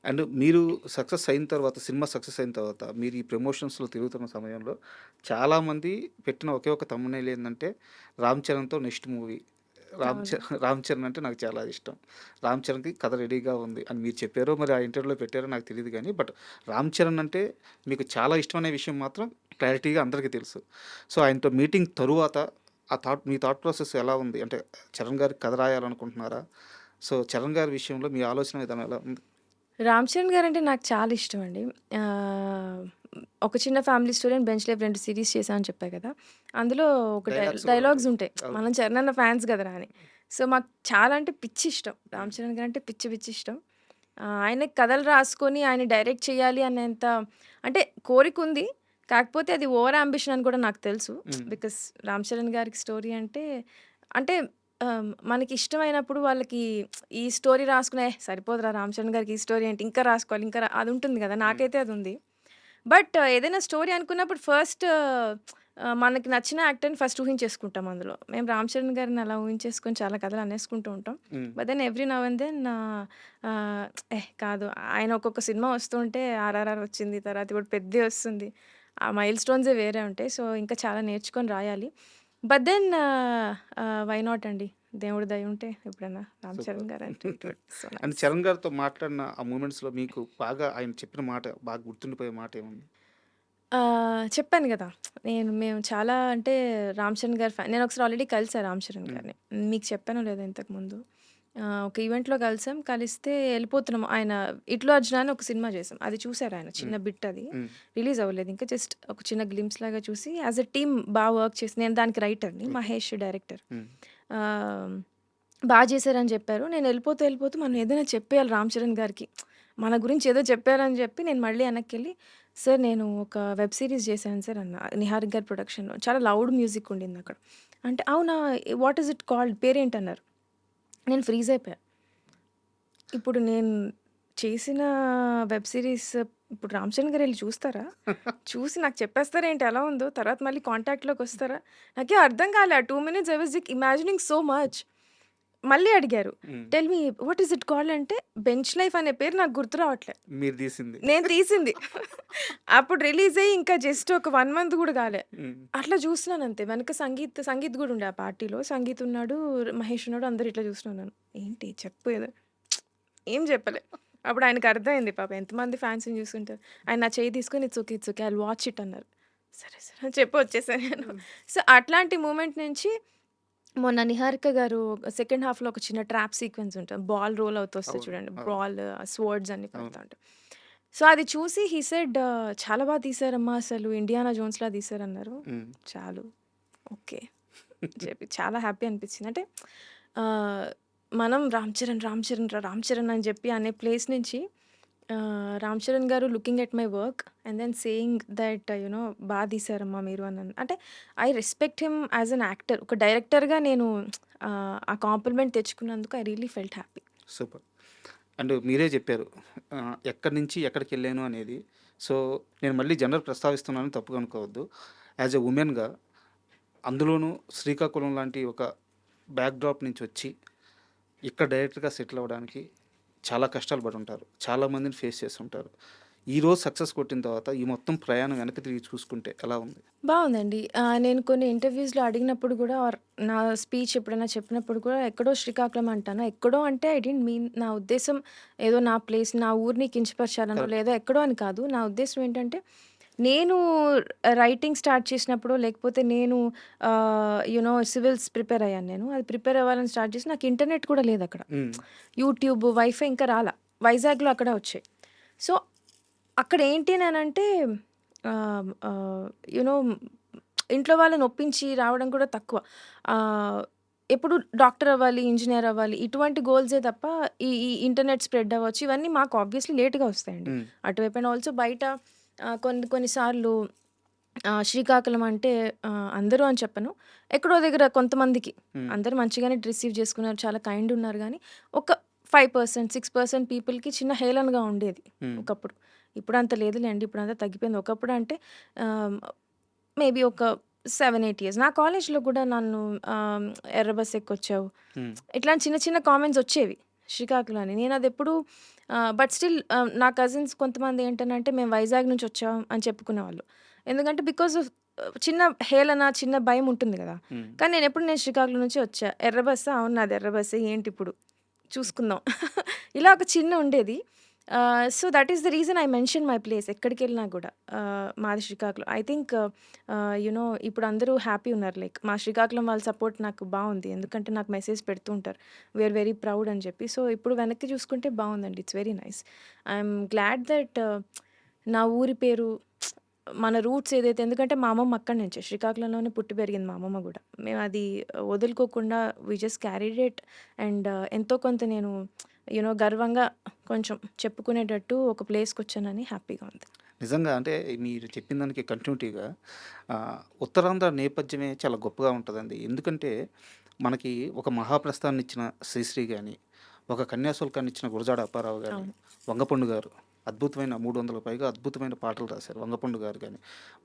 అండ్ మీరు సక్సెస్ అయిన తర్వాత, సినిమా సక్సెస్ అయిన తర్వాత, మీరు ఈ ప్రమోషన్స్‌లో తిరుగుతున్న సమయంలో చాలామంది పెట్టిన ఒకే ఒక థంబ్‌నెయిల్ ఏందంటే, 'రామ్ చరణ్‌తో నెక్స్ట్ మూవీ.' అవును. 'రామ్ చరణ్' అంటే నాకు చాలా ఇష్టం. 'రామ్ చరణ్‌కి కథ రెడీగా ఉంది' అని మీరు చెప్పారో, మరి ఆ ఇంటర్వ్యూలో పెట్టారో నాకు తెలీదు గానీ, బట్ 'రామ్ చరణ్' అంటే మీకు చాలా ఇష్టం అనే విషయం మాత్రం క్లారిటీగా అందరికీ తెలుసు. సో, ఆయనతో మీటింగ్ తరువాత మీ థాట్ ప్రాసెస్ ఎలా ఉంది? అంటే చరణ్ గారికి కథ రాయాలనుకుంటున్నారా? సో, చరణ్ గారి విషయంలో మీ ఆలోచన విధానం ఎలా ఉంది? 'రామ్ చరణ్' గారంటే నాకు చాలా ఇష్టమండి. ఆహ్, ఒక చిన్న family story and 'bench life' 2 series చేశా అని చెప్పా కదా! అందులో ఒక డైలాగ్స్ కూడా డైలాగ్స్ ఉంటాయి. ఉంటాయి. అవును. మనం చరణ్ అన్న ఫ్యాన్స్ కదరా అని. సో, మాకు చాలా అంటే పిచ్చి ఇష్టం. 'రామ్ చరణ్' గారంటే పిచ్చి పిచ్చి ఇష్టం. ఆయనకి కథలు రాసుకొని ఆయన డైరెక్ట్ చేయాలి అనేంత అంటే కోరికుంది. కాకపోతే అది ఓవర్ యాంబిషన్ అని కూడా నాకు తెలుసు. హ్మ్. బికాస్ 'రామ్ చరణ్' గారికి స్టోరీ అంటే మనకి ఇష్టమైనప్పుడు వాళ్ళకి ఈ స్టోరీ రాసుకునే సరిపోదురా 'రామ్ చరణ్' గారికి ఈ స్టోరీ ఏంటి ఇంకా రాసుకోవాలి ఇంకా అది ఉంటుంది కదా! హ్మ్. నాకైతే అది ఉంది. బట్ ఏదైనా స్టోరీ అనుకున్నప్పుడు ఫస్ట్ మనకి నచ్చిన యాక్టర్‌ని ఫస్ట్ ఊహించేసుకుంటాం అందులో. మేము 'రామ్ చరణ్' గారిని అలా ఊహించేసుకొని చాలా కథలు అనేసుకుంటూ ఉంటాం. Hmm. But then every now and then కాదు ఆయన ఒక్కొక్క సినిమా వస్తుంటే 'ఆర్ఆర్ఆర్' వచ్చింది. తర్వాత ఇప్పుడు 'పెద్ది' వస్తుంది. ఆ మైల్ స్టోన్సే వేరే ఉంటాయి. సో, ఇంకా చాలా నేర్చుకొని రాయాలి. బట్ దెన్ వై నాట్ అండి. దేవుడి దయ ఉంటే ఎప్పుడైనా 'రామ్ సూపర్. చరణ్' గారంటే it would be so and nice. Charan గారితో మాట్లాడిన ఆ మూమెంట్స్‌లో మీకు బాగా ఆయన చెప్పిన మాట బాగా గుర్తుండిపోయే మాట ఏముంది? చెప్పాను గదా! మేము చాలా అంటే 'రామ్ చరణ్' గారి నేనొకసారి ఆల్రెడీ కలిసా 'రామ్ చరణ్' హ్మ్. గారిని. మీకు చెప్పానో లేదో ఇంతకుముందు. ఒక ఈవెంట్‌లో కలిసాం. కలిస్తే ఎళ్ళిపోతున్నాం. ఆయన 'ఇట్లు అర్జున' అని ఒక సినిమా చేసాం. అది చూసారాయన. చిన్న హ్మ్. బిట్ అది. హ్మ్. రిలీజ్ అవ్వలేదు ఇంకా. జస్ట్ ఒక చిన్న గ్లింప్స్ లాగా చూసి యాస్ ఎ టీమ్ వర్క్ చేసి నేను దానికి రైటర్‌ని. ఓకే. మహేష్ డైరెక్టర్. హ్మ్. ఆహ్, చేశారని చెప్పారు. నేను ఎళ్ళిపోతూ మనం ఏదైనా చెప్పేయాలి 'రామ్ చరణ్' గారికి. మన గురించి ఏదో చెప్పారని చెప్పి నేను మళ్ళీ వెనక్కెళ్ళి సార్ నేను ఒక వెబ్ సీరీస్ చేశాను సార్ అన్న. 'నిహారిక' గారి ప్రొడక్షన్‌లో. చాలా లౌడ్ మ్యూజిక్ ఉండిందక్కడ. అంటే అవునా! వాట్ ఈస్ ఇట్ కాల్డ్ పేరేంటన్నారు. నేను ఫ్రీజ్ అయిపోయా. ఇప్పుడు నేను చేసిన వెబ్ సీరీస్ ఇప్పుడు 'రామ్ చరణ్' గారు ఎళ్లి చూస్తారా? చూసి నాకు చెప్పేస్తారేంటి ఎలా ఉందో? తర్వాత మళ్ళీ కాంటాక్ట్‌లోకొస్తారా? నాకేం అర్థం కాలే. ఆ 2 minutes I was imagining so much. మళ్ళీ అడిగారు. హ్మ్. Tell me what is it called అంటే 'బెంచ్ లైఫ్' అనే పేరు నాకు గుర్తు రావట్లే. మీరు తీసింది. నేను తీసింది. అప్పుడు రిలీజ్ అయ్యి ఇంకా జస్ట్ ఒక 1 మంత్ గూడా గాలే. హ్మ్. అట్లా చూస్తున్నానంతే. వెనక సంగీత్ గూడా ఉండే ఆ పార్టీలో. సంగీత్ ఉన్నాడు, మహేష్ ఉన్నాడు. అందరూ ఇట్లా చూస్తున్నాను. ఏంటి చెప్పు ఏదో ఏం చెప్పలే. అప్పుడు ఆయనకి అర్థమైంది పాపం ఎంతమంది ఫ్యాన్స్‌ని చూసుంటారు. ఆయన నా చెయ్యి తీసుకొని it's okay. I will watch it అన్నారు. సరే, సరే అని చెప్పి వచ్చేసా నేను. హ్మ్. సో, అట్లాంటి మూమెంట్ నుంచి మొన్న 'నిహారిక' గారు సెకండ్ హాఫ్‌లో ఒక చిన్న ట్రాప్ సీక్వెన్స్ ఉంటది. బాల్ రోల్ అవుతూ వస్తది అవును. చూడండి. అవును. బాల్ స్వర్డ్స్ అన్నీ అవును. పడతా ఉంటాయి. సో, అది చూసి హి సెడ్ "చాలా బా తీశారమ్మా అసలు 'ఇండియానా జోన్స్‌లా' తీశారన్నారు." హ్మ్. చాలు. ఓకే. చెప్పి చాలా హ్యాపీ అనిపించింది. అంటే ఆహ్, మనం 'రామ్ చరణ్, రామ్ చరణ్ రా రామ్ చరణ్' అని చెప్పి అనే ప్లేస్ నుంచి 'రామ్ చరణ్' గారు looking at my work and then saying that బా తీశారమ్మా మీరు అని అంటే I respect him as an actor. ఒక డైరెక్టర్‌గా నేను ఆ కాంప్లిమెంట్ తెచ్చుకున్నందుకు I really felt happy. Super. And మీరే చెప్పారు. ఎక్కడి నుంచి ఎక్కడికెళ్ళాను అనేది. సో, నేను మళ్ళీ జెండర్ ప్రస్తావిస్తున్నానని తప్పుగా అనుకోవద్దు. యాస్ ఎ వుమెన్‌గా అందులోనూ శ్రీకాకుళం లాంటి ఒక బ్యాక్‌డ్రాప్ నుంచొచ్చి, ఇక్కడ డైరెక్టర్‌గా సెటిల్ అవ్వడానికి చాలా కష్టాలు పడుంటారు. చాలా మందిని ఫేస్ చేసుంటారు. ఈరోజు సక్సెస్ కొట్టిన తర్వాత ఈ మొత్తం ప్రయాణం వెనక్కి తిరిగి చూసుకుంటే ఎలా ఉంది? బావుందండి. నేను కొన్ని ఇంటర్‌వ్యూస్‌లో అడిగినప్పుడు గూడా ఆర్ నా స్పీచ్ ఎప్పుడైనా చెప్పినప్పుడు కూడా ఎక్కడో శ్రీకాకుళం అంటాను. ఎక్కడో అంటే ఐ డిడ్ంట్ మీన్ నా ఉద్దేశ్యం ఏదో నా ప్లేస్, నా ఊరిని కించపరచాలనో కరెక్ట్. లేదా ఎక్కడో అని కాదు. నా ఉద్దేశ్యం ఏంటంటే నేను రైటింగ్ స్టార్ట్ చేసినప్పుడో లేకపోతే నేను సివిల్స్ ప్రిపేర్ అయ్యాను నేను. అది ప్రిపేర్ అవ్వాలని స్టార్ట్ చేసి నాకు ఇంటర్నెట్ కూడా లేదక్కడ. హ్మ్. యూట్యూబ్, వైఫై ఇంకా రాలా. వైజాగ్‌లో అక్కడ వచ్చాయి. సో, అక్కడేంటి అనంటే ఆహ్, ఆహ్, యూ నో ఇంట్లో వాళ్ళని ఒప్పించి రావడం కూడా తక్కువ. ఆహ్, ఎప్పుడు డాక్టర్ అవ్వాలి, ఇంజినీర్ అవ్వాలి ఇటువంటి గోల్సే తప్ప ఈ ఇంటర్నెట్ స్ప్రెడ్ అవ్వచ్చు. ఇవన్నీ మాకు ఆబ్వియస్‌లీ లేట్‌గా వస్తాయండి. హ్మ్. అటువైపు అండ్ ఆల్సో బయట కొన్ని కొన్ని సార్లు శ్రీకాకుళం అంటే అందరూ అని చెప్పను. ఎక్కడో దగ్గర కొంతమందికి హ్మ్. అందరూ మంచిగానే రిసీవ్ చేసుకున్నారు. చాలా కైండ్ ఉన్నారు గానీ, ఒక 5%, 6% పీపుల్‌కి చిన్న హేళనగా ఉండేది హ్మ్. ఒకప్పుడు. ఇప్పుడంత లేదులెండి. ఇప్పుడంతా తగ్గిపోయింది. ఒకప్పుడంటే ఆహ్, మేబీ ఒక 7, 8 ఇయర్స్. నా కాలేజ్‌లో కూడా నన్ను ఆహ్, ఎర్ర బస్ ఎక్కొచ్చావు. హ్మ్. ఇట్లాంటి చిన్న చిన్న కామెంట్స్ వచ్చేవి శ్రీకాకుళం అని. నేనదెప్పుడు బట్ స్టిల్ నా కజిన్స్ కొంతమంది ఏంటనంటే మేము వైజాగ్ నుంచి వచ్చాం అని చెప్పుకునేవాళ్ళు. ఎందుకంటే బికాజ్ ఆఫ్ చిన్న హేళన, చిన్న భయం ఉంటుంది గదా! హ్మ్. కానీ నేను శ్రీకాకుళం నుంచే వచ్చా. ఎర్ర బస్సా? అవును నాది ఎర్ర బస్సే ఏంటిప్పుడు? చూసుకుందాం. ఇలా ఒక చిన్న ఉండేది. So, that is the reason I mention my place ఎక్కడికెళ్ళినా గూడా. మాది శ్రీకాకుళం. ఐ థింక్ ఇప్పుడు అందరూ హ్యాపీ ఉన్నారు. లైక్ మా శ్రీకాకుళం వాళ్ళ సపోర్ట్ నాకు బావుంది. ఎందుకంటే నాకు మెసేజ్ పెడుతూ ఉంటారు. వి ఆర్ వెరీ ప్రౌడ్ అని చెప్పి. సో, ఇప్పుడు వెనక్కి చూసుకుంటే బావుందండి. It's very nice. I'm glad that నా ఊరి పేరు మన రూట్స్ ఏదైతే ఎందుకంటే మా అమ్మమ్మ అక్కడి నుంచే. శ్రీకాకుళంలోనే పుట్టి పెరిగింది మా అమ్మమ్మ గూడా. మేమది వదులుకోకుండా we just carried it and ఎంతో కొంత నేను గర్వంగా కొంచెం చెప్పుకునేటట్టు ఒక ప్లేస్‌కొచ్చానని హ్యాపీగా ఉంది. నిజంగా అంటే మీరు చెప్పిన దానికి కంటిన్యూటీగా ఉత్తరాంధ్ర నేపథ్యమే చాలా గొప్పగా ఉంటదండి. ఎందుకంటే మనకి ఒక మహాప్రస్థానాన్నిచ్చిన 'శ్రీశ్రీ' గాని, ఒక కన్యాశుల్కాన్నిచ్చిన 'గురజాడ అప్పారావు' గాని, అవును. 'వంగపండు' గారు అద్భుతమైన 300 పైగా అద్భుతమైన పాటలు రాశారు 'వంగపండు' గారు గాని.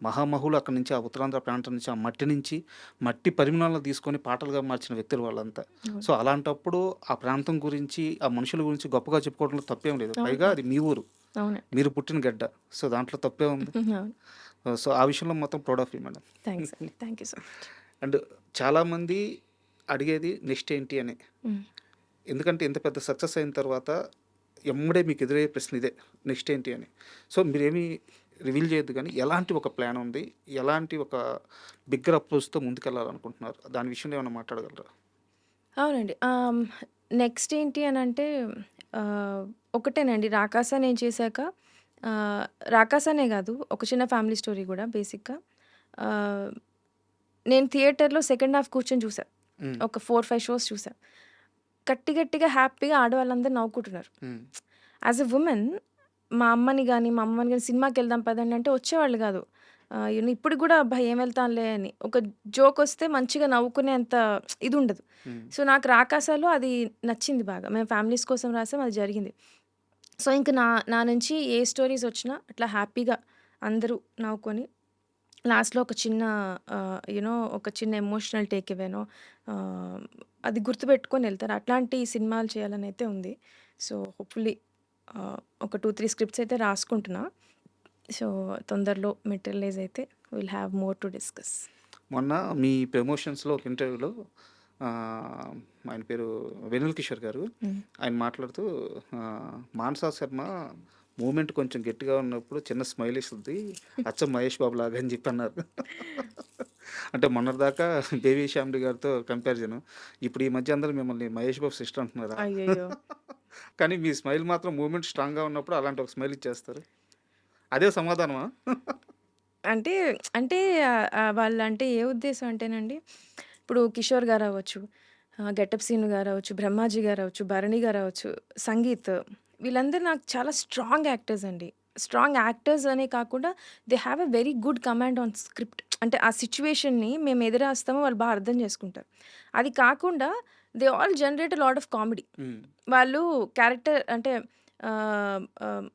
మహామహులు అక్కడి నుంచి ఆ ఉత్తరాంధ్ర ప్రాంతం నుంచి ఆ మట్టి నుంచి మట్టి పరిమాణాలను తీసుకొని పాటలుగా మార్చిన వ్యక్తులు వాళ్ళంతా. అవును. సో, అలాంటప్పుడు ఆ ప్రాంతం గురించి, ఆ మనుషుల గురించి గొప్పగా చెప్పుకోవడంలో తప్పేం లేదు. అవును. పైగా అవును. అది మీ ఊరు. అవునండి. మీరు పుట్టిన గడ్డ. సో, దాంట్లో తప్పే ఉంది. అవును. సో, ఆ విషయంలో మొత్తం proud of you madam. Thanks అండి. Thank you so much. And చాలామంది అడిగేది నెక్స్ట్ ఏంటి అని. హ్మ్. ఎందుకంటే ఇంత పెద్ద సక్సెస్ అయిన తర్వాత ఎమ్మడే మీకు ఎదురయ్యే ప్రశ్న ఇదే. నెక్స్ట్ ఏంటి అని. సో, మీరేమి రివీల్ చేయొద్దు గానీ, ఎలాంటి ఒక ప్లాన్ ఉంది? ఎలాంటి ఒక బిగ్గర్ అప్రోచ్‌తో ముందుకెళ్ళాలనుకుంటున్నారు? దాని విషయంలో ఏమన్నా మాట్లాడగలరా? అవునండి. నెక్స్ట్ ఏంటి అనంటే ఆహ్, ఒకటేనండి 'రాకాస' నేను చేశాక ఆహ్, 'రాకాస'నే గాదు ఒక చిన్న ఫ్యామిలీ స్టోరీ గూడా బేసిక్‌గా. ఆహ్, నేను థియేటర్‌లో సెకండ్ హాఫ్ కూర్చొని చూసా. హ్మ్. ఒక 4, 5 షోస్ చూసా. గట్టి గట్టిగా హ్యాపీగా ఆడవాళ్ళందరూ నవ్వుకుంటున్నారు. హ్మ్. యాస్ ఎ వుమెన్ మా అమ్మని గాని సినిమాకెళ్దాం పదండి అంటే వచ్చేవాళ్ళు గాదు. ఇప్పటికి గూడా అబ్బా! ఏం వెళ్తాంలే అని. ఒక జోకొస్తే మంచిగా నవ్వుకునేంత ఇదుండదు. హ్మ్. సో, నాకు 'రాకాసా'లో అది నచ్చింది బాగా. మేము ఫ్యామిలీస్ కోసం రాసాం అది జరిగింది. సో, ఇంక నా నా నుంచి ఏ స్టోరీసొచ్చినా అట్లా హ్యాపీగా అందరూ నవ్వుకొని లాస్ట్‌లో ఒక చిన్న ఒక చిన్న ఎమోషనల్ టేక్ అవేనో ఆహ్, అది గుర్తుపెట్టుకొని ఎళ్తారు. అట్లాంటి సినిమాలు చేయాలనైతే ఉంది. సో, హోప్‌ఫుల్లీ ఒక 2, 3 స్క్రిప్ట్స్ అయితే రాసుకుంటున్నా. సో, తొందరలో మెటీరియలైజ్ అయితే will have more to discuss. మొన్న మీ ప్రమోషన్స్‌లో ఒక ఇంటర్వ్యూలో ఆహ్, ఆయన పేరు వెన్నెల కిషోర్ గారు. హ్మ్. ఆయన మాట్లాడుతూ మానసా శర్మ మూవ్‌మెంట్ కొంచెం గట్టిగా ఉన్నప్పుడు చిన్న స్మైల్ ఇస్తది. అచ్చం మహేష్ బాబు లాగా అని చెప్పి అన్నారు. అంటే మొన్నటిదాకా 'బేబీ శ్యామిలి' గారితో కంపారిజను. ఇప్పుడు ఈ మధ్య అందరూ మిమ్మల్ని 'మహేష్ బాబు సిస్టర్' అంటున్నారా? అయ్యయ్యో! కానీ మీ స్మైల్ మాత్రం మూవ్‌మెంట్ స్ట్రాంగ్‌గా ఉన్నప్పుడు అలాంటి ఒక స్మైల్ ఇచ్చేస్తారు. అదే సమాధానమా? అంటే అంటే వాళ్ళంటే ఏ ఉద్దేశం అంటేనండి, ఇప్పుడు 'కిషోర్' గారవ్వచ్చు, 'గెటప్ సీను' గారవ్వచ్చు, 'బ్రహ్మాజీ' గారవ్వచ్చు, 'భరణి' గారవ్వచ్చు, 'సంగీత్' వీళ్ళందరూ నాకు చాలా స్ట్రాంగ్ యాక్టర్స్ అండి. స్ట్రాంగ్ యాక్టర్స్ అనే కాకుండా they have a very good command on script. అంటే ఆ సిట్యుయేషన్‌ని మేము ఎదురేస్తామో వాళ్ళు అర్థం చేసుకుంటారు. అది కాకుండా they all generate a lot of comedy. హ్మ్. వాళ్ళు క్యారెక్టర్ అంటే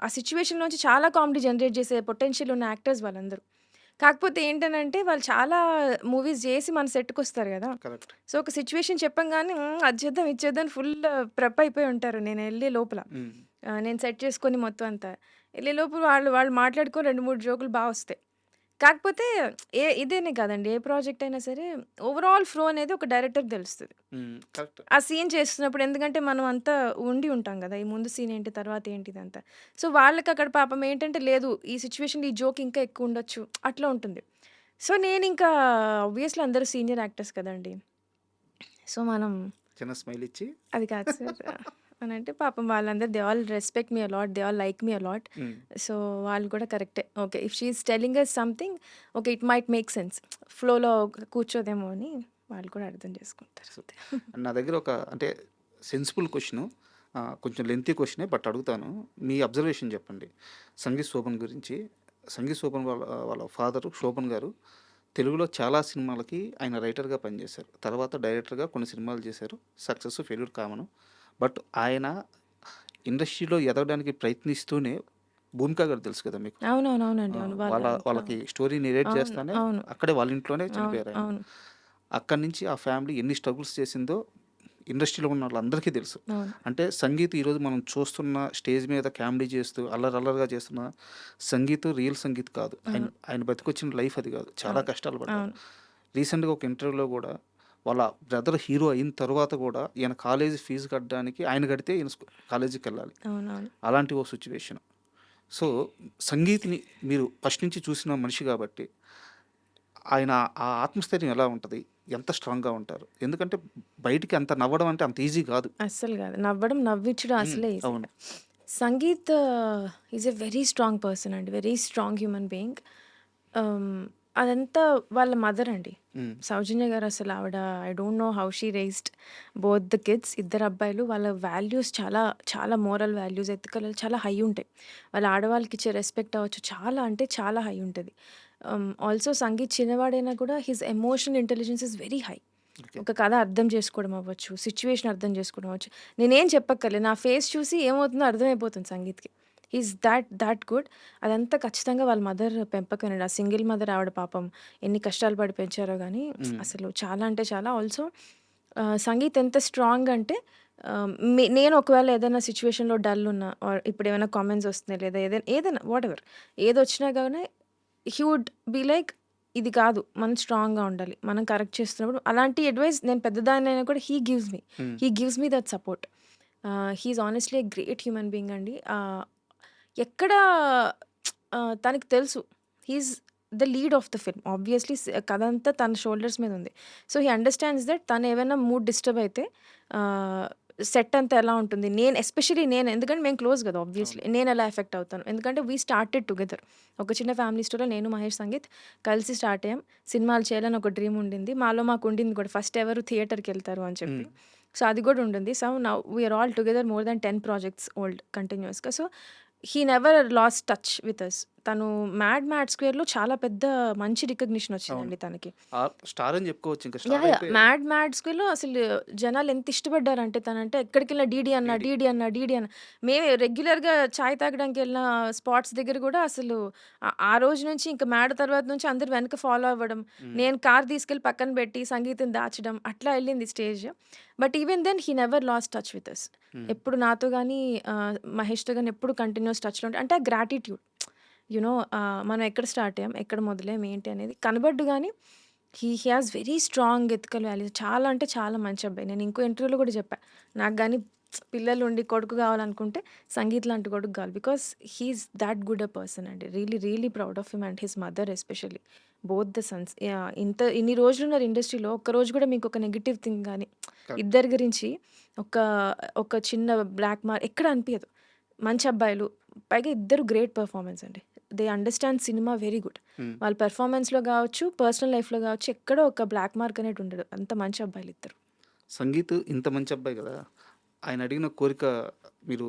ఆ సిట్యుయేషన్‌లోంచి చాలా కామెడీ జనరేట్ చేసే పొటెన్షియల్ ఉన్న యాక్టర్స్ వాళ్ళందరూ. కాకపోతే ఏంటనంటే వాళ్ళు చాలా మూవీస్ జేసి మన సెట్‌కొస్తారు గదా! కరెక్ట్. సో, ఒక సిట్యుయేషన్ చెప్పంగానే అది చేద్దాం, ఇది చేద్దాం అని ఫుల్ ప్రెప్ అయిపోయి ఉంటారు నేనెళ్ళే లోపల. హ్మ్. నేను సెట్ చేసుకొని మొత్తం అంతా. ఎళ్ళే లోపు వాళ్ళు వాళ్ళు మాట్లాడుకొని 2, 3 జోకులు బా వస్తాయి. కాకపోతే ఇదేనే కాదండి. ఏ ప్రాజెక్ట్ అయినా సరే ఓవరాల్ ఫ్లో అనేది ఒక డైరెక్టర్‌కి తెలుస్తది. హ్మ్. కరెక్ట్. ఆ సీన్ చేస్తున్నప్పుడు ఎందుకంటే మనం అంతా ఉండి ఉంటాం గదా! ఈ ముందు సీన్ ఏంటి? తర్వాత ఏంటి? ఇదంతా. సో, వాళ్ళకక్కడ పాపం ఏంటంటే లేదు ఈ సిట్యుయేషన్‌లో ఈ జోక్ ఇంకా ఎక్కువుండొచ్చు. అట్లా ఉంటుంది. సో, నేనింకా ఆబ్వియస్‌లీ అందరూ సీనియర్ యాక్టర్స్ కదండీ! సో, మనం చిన్న స్మైల్ ఇచ్చి అది కాదు సార్ అనంటే పాపం వాళ్ళందరూ they all respect me a lot. They all like me a lot. Hmm. So, వాళ్ళు కూడా కరెక్టే. Okay. If she is telling us something okay. It might make sense. ఫ్లోలో కూర్చోదేమో అని వాళ్ళు కూడా అర్థం చేసుకుంటారు సో, అంతే. నా దగ్గర ఒక అంటే సెన్సిబుల్ క్వెషను. కొంచెం లెంతీ క్వెషనే బట్ అడుగుతాను. మీ అబ్జర్వేషన్ చెప్పండి. సంగీత్ శోభన్ గురించి. సంగీత్ శోభన్ వాళ్ళ ఫాదరు శోభన్ గారు తెలుగులో చాలా సినిమాలకి ఆయన రైటర్‌గా పనిచేశారు. తర్వాత డైరెక్టర్‌గా కొన్ని సినిమాలు చేశారు. Success, failure common. బట్ ఆయన ఇండస్ట్రీలో ఎదగడానికి ప్రయత్నిస్తూనే 'భూమిక' గారు తెలుసు కదా మీకు. అవునవునవునండి. అవును. వాళ్ళ ఇంట్లో వాళ్ళకి స్టోరీ నెరేట్ అవును. చేస్తానే అవును. అక్కడే వాళ్ళ ఇంట్లోనే అవును. చనిపోయారాయన. అవును. అక్కడి నుంచి ఆ ఫ్యామిలీ ఎన్ని స్ట్రగుల్స్ చేసిందో ఇండస్ట్రీలో ఉన్న వాళ్ళందరికీ తెలుసు. అవును. అంటే సంగీత్ ఈరోజు మనం చూస్తున్న స్టేజ్ మీద కామెడీ చేస్తూ అల్లరల్లరిగా చేస్తున్న సంగీత్ రియల్ సంగీత్ కాదు. ఆయన అవును. ఆయన బతికొచ్చిన లైఫ్ అది కాదు. చాలా అవును. కష్టాలు పడ్డారు. అవును. రీసెంట్‌గా ఒక ఇంటర్వ్యూలో గూడా వాళ్ళ బ్రదర్ హీరో అయిన తర్వాత గూడా ఈయన కాలేజీ ఫీజు కట్టడానికి ఆయన కడితే ఈయన కాలేజీకెళ్ళాలి. అవునవును. అలాంటి ఓ సిట్యుయేషన్. సో, సంగీత్‌ని మీరు ఫస్ట్ నుంచి చూసిన మనిషి గాబట్టి, ఆయన ఆ ఆత్మస్థైర్యం ఎలా ఉంటది? ఎంత స్ట్రాంగ్‌గా ఉంటారు? ఎందుకంటే బయటికి అంత నవ్వడం అంటే అంత ఈజీ గాదు. అస్సలు గాదు. నవ్వడం, నవ్విచ్చడం అసలే ఈజీ అవును. కాదు. Sangeeth is a very strong person అండి. Very strong human being. Ah, అదంతా వాళ్ళ మదర్ అండి. హ్మ్. సౌజన్య గారు అసలు ఆవిడ I don't know how she raised both the kids. ఇద్దరు అబ్బాయిలు. వాళ్ళ వాల్యూస్ చాలా, చాలా మోరల్ వాల్యూస్, ఎథికల్ చాలా హై ఉంటాయి. వాళ్ళ ఆడవాళ్ళకిచ్చే రెస్పెక్ట్ అవ్వచ్చు చాలా అంటే చాలా హై ఉంటది. ఆల్సో సంగీత్ చిన్నవాడైనా కూడా his emotional intelligence is very high. Okay. ఒక కథ అర్థం చేసుకోవడం అవ్వచ్చు, సిట్యుయేషన్ అర్థం చేసుకోవడం అవ్వచ్చు. నేనేం చెప్పక్కర్లే. నా ఫేస్ చూసి ఏమవుతుందో అర్థమైపోతుంది సంగీత్‌కి. He is that good. అదంతా ఖచ్చితంగా వాళ్ళ మదర్ పెంపకమేనండి. ఆ సింగిల్ మదర్ ఆవిడ పాపం ఎన్ని కష్టాలు పడి పెంచారో గానీ హ్మ్. అసలు చాలా అంటే చాలా. ఆల్సో సంగీత్ ఎంత స్ట్రాంగ్ అంటే నేను ఒకవేళ ఏదైనా సిట్యుయేషన్‌లో డల్ ఉన్నా ఆర్ ఇప్పుడేమైనా కామెంట్స్ వస్తున్నాయి లేదా ఏదైనా వాటెవర్ ఏదొచ్చినా గానీ హి వుడ్ బి లైక్ ఇది కాదు. మనం స్ట్రాంగ్‌గా ఉండాలి. మనం కరెక్ట్ చేస్తున్నప్పుడు అలాంటి అడ్వైస్ నేను పెద్దదాన్నైనా కూడా హ్మ్. హి gives me that support. He is honestly a great human being అండి. ఎక్కడ తనకి తెలుసు. He is the lead of the film. Obviously కథంతా తన షోల్డర్స్ మీద ఉంది. సో, హి అండర్‌స్టాండ్స్ దట్ తను ఏవైనా మూడ్ డిస్టర్బ్ అయితే ఆహ్, సెట్ అంతా ఎలా ఉంటుంది. ఎస్పెషల్లీ నేను ఎందుకంటే మేము క్లోజ్ కదా! అవును. ఆబ్వియస్‌లీ. నేనెలా ఎఫెక్ట్ అవుతాను. ఎందుకంటే వి స్టార్టెడ్ టుగెదర్. ఒక చిన్న ఫ్యామిలీ స్టోరీలో నేను, మహేష్, సంగీత్ కలిసి స్టార్ట్ అయ్యాం. సినిమాలు చేయాలని ఒక డ్రీమ్ ఉండింది. మాకు ఉండింది కూడా. ఫస్ట్ ఎవరు థియేటర్‌కెళ్తారు అని చెప్పి. హ్మ్. సో, అది కూడా ఉండింది. So, now we are all together more than 10 projects old కంటిన్యూయస్‌గా. So, he never lost touch with us. తను 'మ్యాడ్ స్క్వేర్‌లో' చాలా పెద్ద మంచి రికగ్నిషన్ అవును. వచ్చిందండి తనకి. స్టార్ అని చెప్పుకోవచ్చు. ఇంకా యాహ్! Star yeah! అయిపోయారు. 'మ్యాడ్ స్క్వేర్‌లో' అసలు జనాలు ఎంత ఇష్టపడ్డారంటే తనంటే ఎక్కడికెళ్ళినా డీడీ. డీడీ అన్న. మేము రెగ్యులర్‌గా చాయ్ తాగడానికెళ్ళిన స్పాట్స్ దగ్గర గూడా అసలు ఆ రోజు నుంచి ఇంక 'మ్యాడ్' తర్వాత నుంచి అందరూ వెనక ఫాలో అవ్వడం. హ్మ్. నేను కార్ తీసుకెళ్ళి పక్కన పెట్టి సంగీత్‌ని దాచడం అట్లా ఎళ్ళింది stage. But even then he never lost touch with us. Hmm. ఎప్పుడు నాతో గాని మహేష్‌తో గాని ఎప్పుడు కంటిన్యూయస్ టచ్‌లో అంటే ఆ గ్రాటిట్యూడ్. మనం ఎక్కడ స్టార్ట్ అయ్యాం, ఎక్కడ మొదలయ్యాం, ఏంటి అనేది కనబడ్డు గానీ he has very strong ethical values. చాలా అంటే చాలా మంచి అబ్బాయి. నేను ఇంకో ఇంటర్వ్యూలో కూడా చెప్పా. నాకు గాని పిల్లలుండి కొడుకు కావాలనుకుంటే సంగీత్ లాంటి కొడుకు కావాలి. Because he's that good a person అండి. Really proud of him and his mother especially. Both the sons. Yeah! ఇన్ని రోజులున్నారు ఇండస్ట్రీలో. ఒక్కరోజు కూడా మీకొక నెగెటివ్ థింగ్ గాని, కరెక్ట్. ఇద్దరి గురించి ఒక ఒక చిన్న బ్లాక్ మార్క్ ఎక్కడ అనిపియదు. మంచి అబ్బాయిలు. పైగా ఇద్దరు గ్రేట్ పెర్ఫార్మన్స్ అండి. They understand cinema very good. హ్మ్. వాళ్ళ పెర్ఫార్మన్స్‌లో గావచ్చు, పర్సనల్ లైఫ్‌లో గావచ్చు ఎక్కడో ఒక బ్లాక్ మార్క్ అనేది ఉండదు. అంత మంచి అబ్బాయిలిద్దరు. సంగీత్ ఇంత మంచి అబ్బాయి గదా! ఆయన అడిగిన కోరిక మీరు,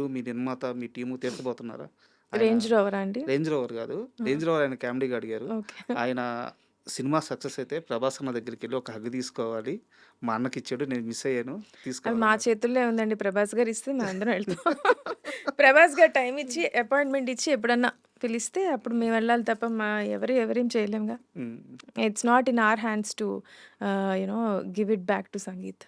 మీ నిర్మాత, మీ టీము తీర్చబోతున్నారా? ఆయన రేంజ్ రోవరా అండి? రేంజ్ రోవర్ గాదు. ఆ! రేంజ్ రోవర్ ఆయన కామెడీగా అడిగారు. ఓకే. ఆయన సినిమా సక్సెస్ అయితే ప్రభాస్ అన్న దగ్గరికెళ్ళి ఒక హగ్ తీసుకోవాలి. మా అన్నకిచ్చాడు. నేను మిస్ అయ్యాను. అది మా తీసుకోవాలన్నారు. చేతుల్లో ఉందండి. ప్రభాస్ గారు ఇస్తే మేమందరం వెళ్తాం. ప్రభాస్ గారు టైమ్ ఇచ్చి, అపాయింట్‌మెంట్ ఇచ్చి ఎప్పుడన్నా పిలిస్తే అప్పుడు మేము వెళ్ళాలి తప్ప ఎవరేం చేయలేంగా. హ్మ్. It's not in our hands to you know give it back to sangeet.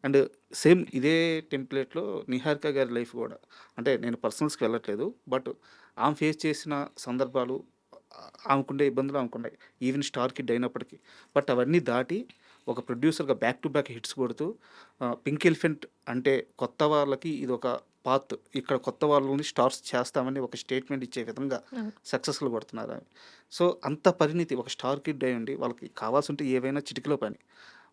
And same ఇదే టెంప్లేట్‌లో 'నిహారిక' గారి లైఫ్ గూడా. అంటే నేను పర్సనల్స్‌కి వెళ్ళట్లేదు. బట్ ఆమె ఫేస్ చేసిన సందర్భాలు ఆమెకుండే ఇబ్బందులు ఆమెకున్నాయి. ఈవెన్ స్టార్ కిడ్ అయినప్పటికీ. బట్ అవన్నీ దాటి ఒక ప్రొడ్యూసర్‌గా బ్యాక్ టు బ్యాక్ హిట్స్ కొడుతూ 'పింక్ ఎలిఫెంట్' అంటే కొత్త వాళ్ళకి ఇదొక పాత్. ఇక్కడ కొత్త వాళ్ళని స్టార్స్ చేస్తామని ఒక స్టేట్మెంట్ ఇచ్చే విధంగా అవును. సక్సెస్‌లు కొడుతున్నారామె. సో, అంత పరిణితి ఒక స్టార్ కిడ్ అయ్యుండి వాళ్ళకి కావాల్సుంటే ఏవైనా చిటికెలో పని.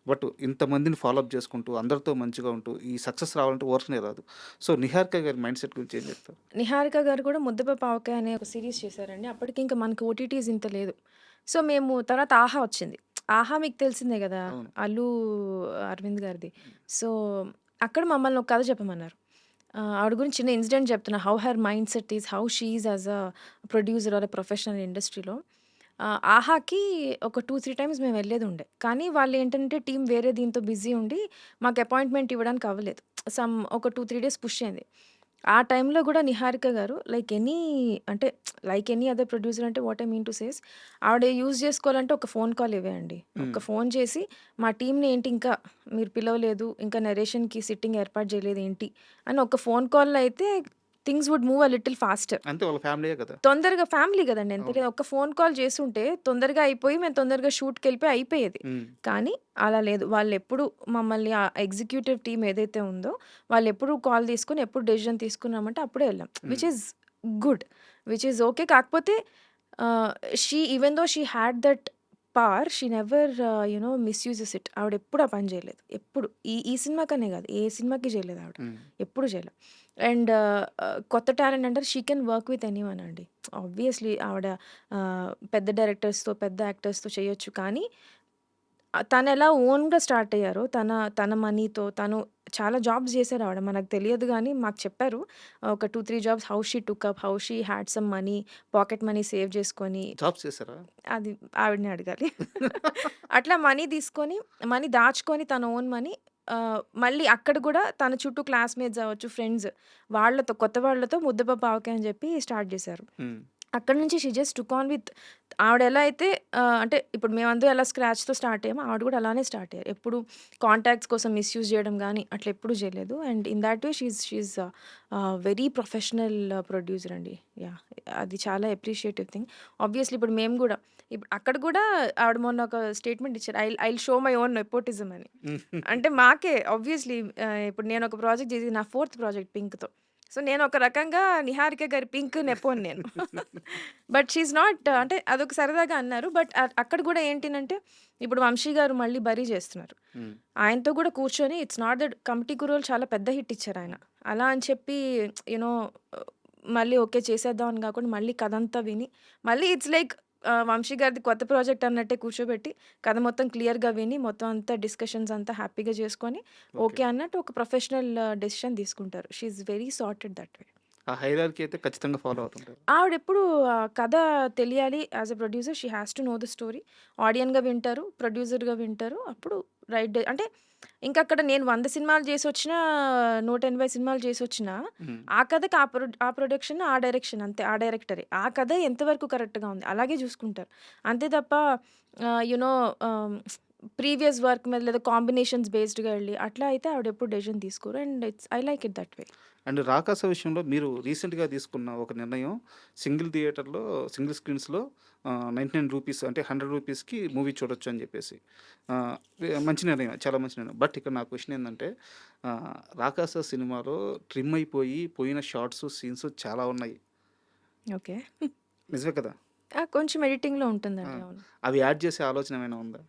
బట్ ఇంతమందిని ఫాలో అప్ చేసుకుంటూ, అందరితో మంచిగా ఉంటూ, ఈ సక్సెస్ రావాలంటే ఊరకనే రాదు. సో, 'నిహారిక' గారి మైండ్ సెట్ గురించి ఏం చెప్తారు? నిహారిక గారు కూడా 'ముద్దపప్పు ఆవకాయ' అనే ఒక సీరీస్ చేశారండి. అప్పటికి ఇంకా మనకి ఓటీటీస్ ఇంత లేదు. సో, మేము తర్వాత 'ఆహా' వచ్చింది. 'ఆహా' మీకు తెలిసిందే గదా! అవును. అల్లు అరవింద్ గారిది. సో, అక్కడ మమ్మల్ని ఒక కథ చెప్పమన్నారు. ఆవిడ గురించి చిన్న ఇన్సిడెంట్ చెప్తున్నా. How her mind set is, how she is as a producer or a professional ఇండస్ట్రీలో. 'ఆహాకి' ఒక 2, 3 టైమ్స్ మేము వెళ్ళేదుండే. కానీ వాళ్ళేంటంటే టీమ్ వేరే దీంతో బిజీ ఉండి మాకు అపాయింట్‌మెంట్ ఇవ్వడానికి అవ్వలేదు. ఒక 2, 3 డేస్ పుష్ అయింది. ఆ టైంలో గూడా 'నిహారిక' గారు అంటే లైక్ ఎనీ అదర్ ప్రొడ్యూసర్ అంటే what I mean to says ఆవిడ యూజ్ జేసుకోవాలంటే ఒక ఫోన్ కాల్ ఇవ్వే అండి. హ్మ్. ఒక ఫోన్ చేసి మా టీమ్‌ని ఏంటి ఇంకా మీరు పిలవలేదు, ఇంకా నరేషన్‌కి సిట్టింగ్ ఏర్పాటు చేయలేదు ఏంటి అని ఒక ఫోన్ కాల్‌లో అయితే things would move a little faster. అంతే వాళ్ళ ఫ్యామిలీయే కదా! తొందరగా ఫ్యామిలీ గదండీ! ఎంత అవును. లేదు. ఒక్క ఫోన్ కాల్ చేసుంటే తొందరగా అయిపోయి మేము తొందరగా షూట్‌కెళ్ళిపోయి అయిపోయేది. హ్మ్. కానీ అలా లేదు. వాళ్ళెప్పుడు మమ్మల్ని ఆ ఎగ్జిక్యూటివ్ టీమ్ ఏదైతే ఉందో వాళ్ళెప్పుడు కాల్ తీసుకొని ఎప్పుడు డెసిషన్ తీసుకున్నామంటే అప్పుడే ఎళ్ళాం. Hmm. Which is good. Which is okay. కాకపోతే ah, even though she had that power she never misuses it. ఆవిడెప్పుడు ఆ పని జేయలేదు. ఎప్పుడు. ఈ ఈ సినిమాకనే గాదు. ఏ సినిమాకి జేయలేదు ఆవిడ. హ్మ్. ఎప్పుడు జేయలే. అండ్ కొత్త టాలెంట్ అంటారు she can work with anyone అండి. ఆబ్వియస్‌లీ ఆవిడ పెద్ద డైరెక్టర్స్‌తో, పెద్ద యాక్టర్స్‌తో చేయొచ్చు. కానీ తనెలా ఓన్‌గా స్టార్ట్ అయ్యారో, తన తన మనీతో తను చాలా జాబ్స్ చేశారావిడ. మనకు తెలియదు గానీ మాకు చెప్పారు. ఒక 2, 3 jobs how she took up, how she had some money, pocket money save చేసుకొని జాబ్స్ చేసారా? అది ఆవిడనే అడగాలి. అట్లా మనీ తీసుకొని, మనీ దాచుకొని తన ఓన్ మనీ మళ్ళీ అక్కడ గూడా తన చుట్టూ క్లాస్‌మేట్స్ అవ్వచ్చు, ఫ్రెండ్స్ వాళ్ళతో కొత్త వాళ్ళతో ముద్దపప్పు ఆవకాయ అని చెప్పి స్టార్ట్ చేశారు. హ్మ్. అక్కడి నుంచి she just took on with ఆవిడెలా అయితే అంటే ఇప్పుడు మేమందరం ఎలా స్క్రాచ్‌తో స్టార్ట్ అయ్యామో ఆవిడ గూడా అలానే స్టార్ట్ అయ్యారు. ఎప్పుడు కాంటాక్ట్స్ కోసం మిస్‌యూజ్ జేయడం గానీ అట్లా ఎప్పుడు జేయలేదు. And in thought way she is very professional producer అండి. యాహ్! అది చాలా అప్రిషియేటివ్ థింగ్. ఆబ్వియస్‌లీ ఇప్పుడు మేము గూడా ఇప్పుడు అక్కడ గూడా ఆవిడ మొన్న ఒక స్టేట్మెంట్ ఇచ్చారు. I'll show my own nepotism అని. అంటే మాకే ఆబ్వియస్‌లీ ఇప్పుడు నేనొక ప్రాజెక్ట్ జేసి నా 4థ్ ప్రాజెక్ట్ 'పింక్‌తో.' సో, నేనొక రకంగా 'నిహారిక' గారి 'పింక్' నెపోని నేను. బట్ షీ ఈస్ నాట్ అంటే అదొక సరదాగా అన్నారు. బట్ అక్కడ గూడా ఏంటినంటే ఇప్పుడు 'వంశీ' గారు మళ్ళీ 'బరీ' చేస్తున్నారు. హ్మ్. ఆయనతో గూడా కూర్చొని ఇట్స్ నాట్ దట్ 'కమిటీ గురువులు' చాలా పెద్ద హిట్ ఇచ్చారాయన. అలా అని చెప్పి యూ నో మళ్ళీ ఓకే చేసేద్దాం అని గాకుండా మళ్ళీ కథంతా విని మళ్ళీ ఇట్స్ లైక్ 'వంశీ' గారిది కొత్త ప్రాజెక్ట్ అన్నట్టే కూర్చోబెట్టి కథ మొత్తం క్లియర్‌గా విని మొత్తం అంతా డిస్కషన్స్ అంతా హ్యాపీగా చేసుకొని ఓకే. ఓకే అన్నట్టు ఒక ప్రొఫెషనల్ డెసిషన్ తీసుకుంటారు. She is very sorted that way. ఆ హైరార్కీ అయితే ఖచ్చితంగా ఫాలో అవుతుంటారు. ఆవిడెప్పుడు కథ తెలియాలి as a producer she has to know the story. ఆడియన్‌గా వింటారు, ప్రొడ్యూసర్‌గా వింటారు. అప్పుడు అంటే ఇంకక్కడ నేను 100 సినిమాలు చేసొచ్చినా, 180 సినిమాలు చేసొచ్చినా, హ్మ్. ఆ కథకి ఆ ప్రొడక్షన్, ఆ డైరెక్షన్ అంతే. ఆ డైరెక్టరే. ఆ కథ ఎంతవరకు కరెక్ట్‌గా ఉంది అలాగే చూసుకుంటారు. అంతే తప్ప you know ah, previous work మీద లేదా కాంబినేషన్స్ బేస్డ్‌గా ఎళ్లి అట్లా అయితే ఆవిడెప్పుడు డెసిషన్ తీసుకోరు. And I like it that way. And 'Rakasa' విషయంలో మీరు రీసెంట్‌గా తీసుకున్న ఒక నిర్ణయం సింగిల్ థియేటర్‌లో, సింగిల్ స్క్రీన్స్‌లో 99 రూపీస్ అంటే 100 రూపీస్‌కి మూవీ చూడొచ్చు అని చెప్పేసి. ఆహ్, మంచి నిర్ణయం. చాలా మంచి నిర్ణయం. బట్ ఇక్కడ నా క్వెషన్ ఏందంటే 'రాకాస' సినిమాలో ట్రిమ్ అయిపోయి పోయిన షార్ట్స్, సీన్స్ చాలా ఉన్నాయి. ఓకే. నిజమే కదా! కొంచెం ఎడిటింగ్‌లో ఆ! ఉంటుందండి. అవును. అవి యాడ్ చేసే ఆలోచన ఏమైనా ఉందా?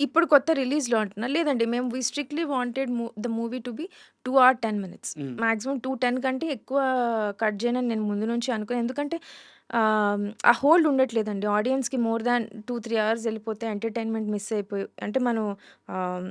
ఇప్పుడు కొత్త రిలీజ్‌లో అంటున్నా? లేదండి. మేము స్ట్రిక్ట్‌లీ wanted the movie to be 2 or 10 minutes. Hmm. Maximum 2:10 కంటే ఎక్కువ కట్ చేయనని నేను ముందు నుంచి అనుకున్నా. ఎందుకంటే ఆ హోల్డ్ ఉండట్లేదండి. ఆడియన్స్‌కి మోర్ దాన్ 2, 3 అవర్స్ ఎళ్ళిపోతే ఎంటర్‌టైన్‌మెంట్ మిస్ అయిపోయి అంటే మనం ఆహ్,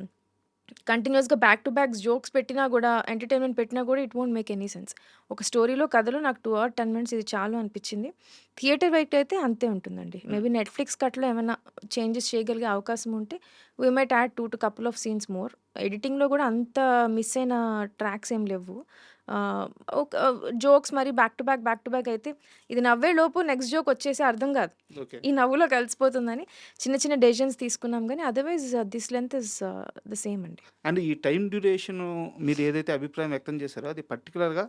కంటిన్యూయస్‌గా బ్యాక్ టు బ్యాక్ జోక్స్ పెట్టినా గూడా, ఎంటర్‌టైన్‌మెంట్ పెట్టినా గూడా it won't make any sense. ఒక స్టోరీలో, కథలో నాకు 2 ఆర్ 10 మినిట్స్ ఇది చాలు అనిపిచ్చింది. థియేటర్ వైట్ అయితే అంతే ఉంటుందండి. హ్మ్. మేబీ నెట్‌ఫ్లిక్స్ కట్‌లో ఏమన్నా చేంజెస్ చేయగలిగే అవకాశం ఉంటే we might add 2 couple of scenes more. ఎడిటింగ్‌లో గూడా అంత మిస్ అయిన ట్రాక్స్ ఏం లెవ్వు. ఆహ్, ఒక జోక్స్ మరి బ్యాక్ టు బ్యాక్ అయితే ఇది నవ్వేలోపు నెక్స్ట్ జోక్ వచ్చేసి అర్థం గాదు. ఓకే. ఈ నవ్వులో కలిసిపోతుందని చిన్న చిన్న డెసిషన్స్ తీసుకున్నాం గానీ otherwise this length is the same అండి. అండ్ ఈ టైమ్ డ్యూరేషను మీరు ఏదైతే అభిప్రాయం వ్యక్తం చేశారో అది పర్టిక్యులర్‌గా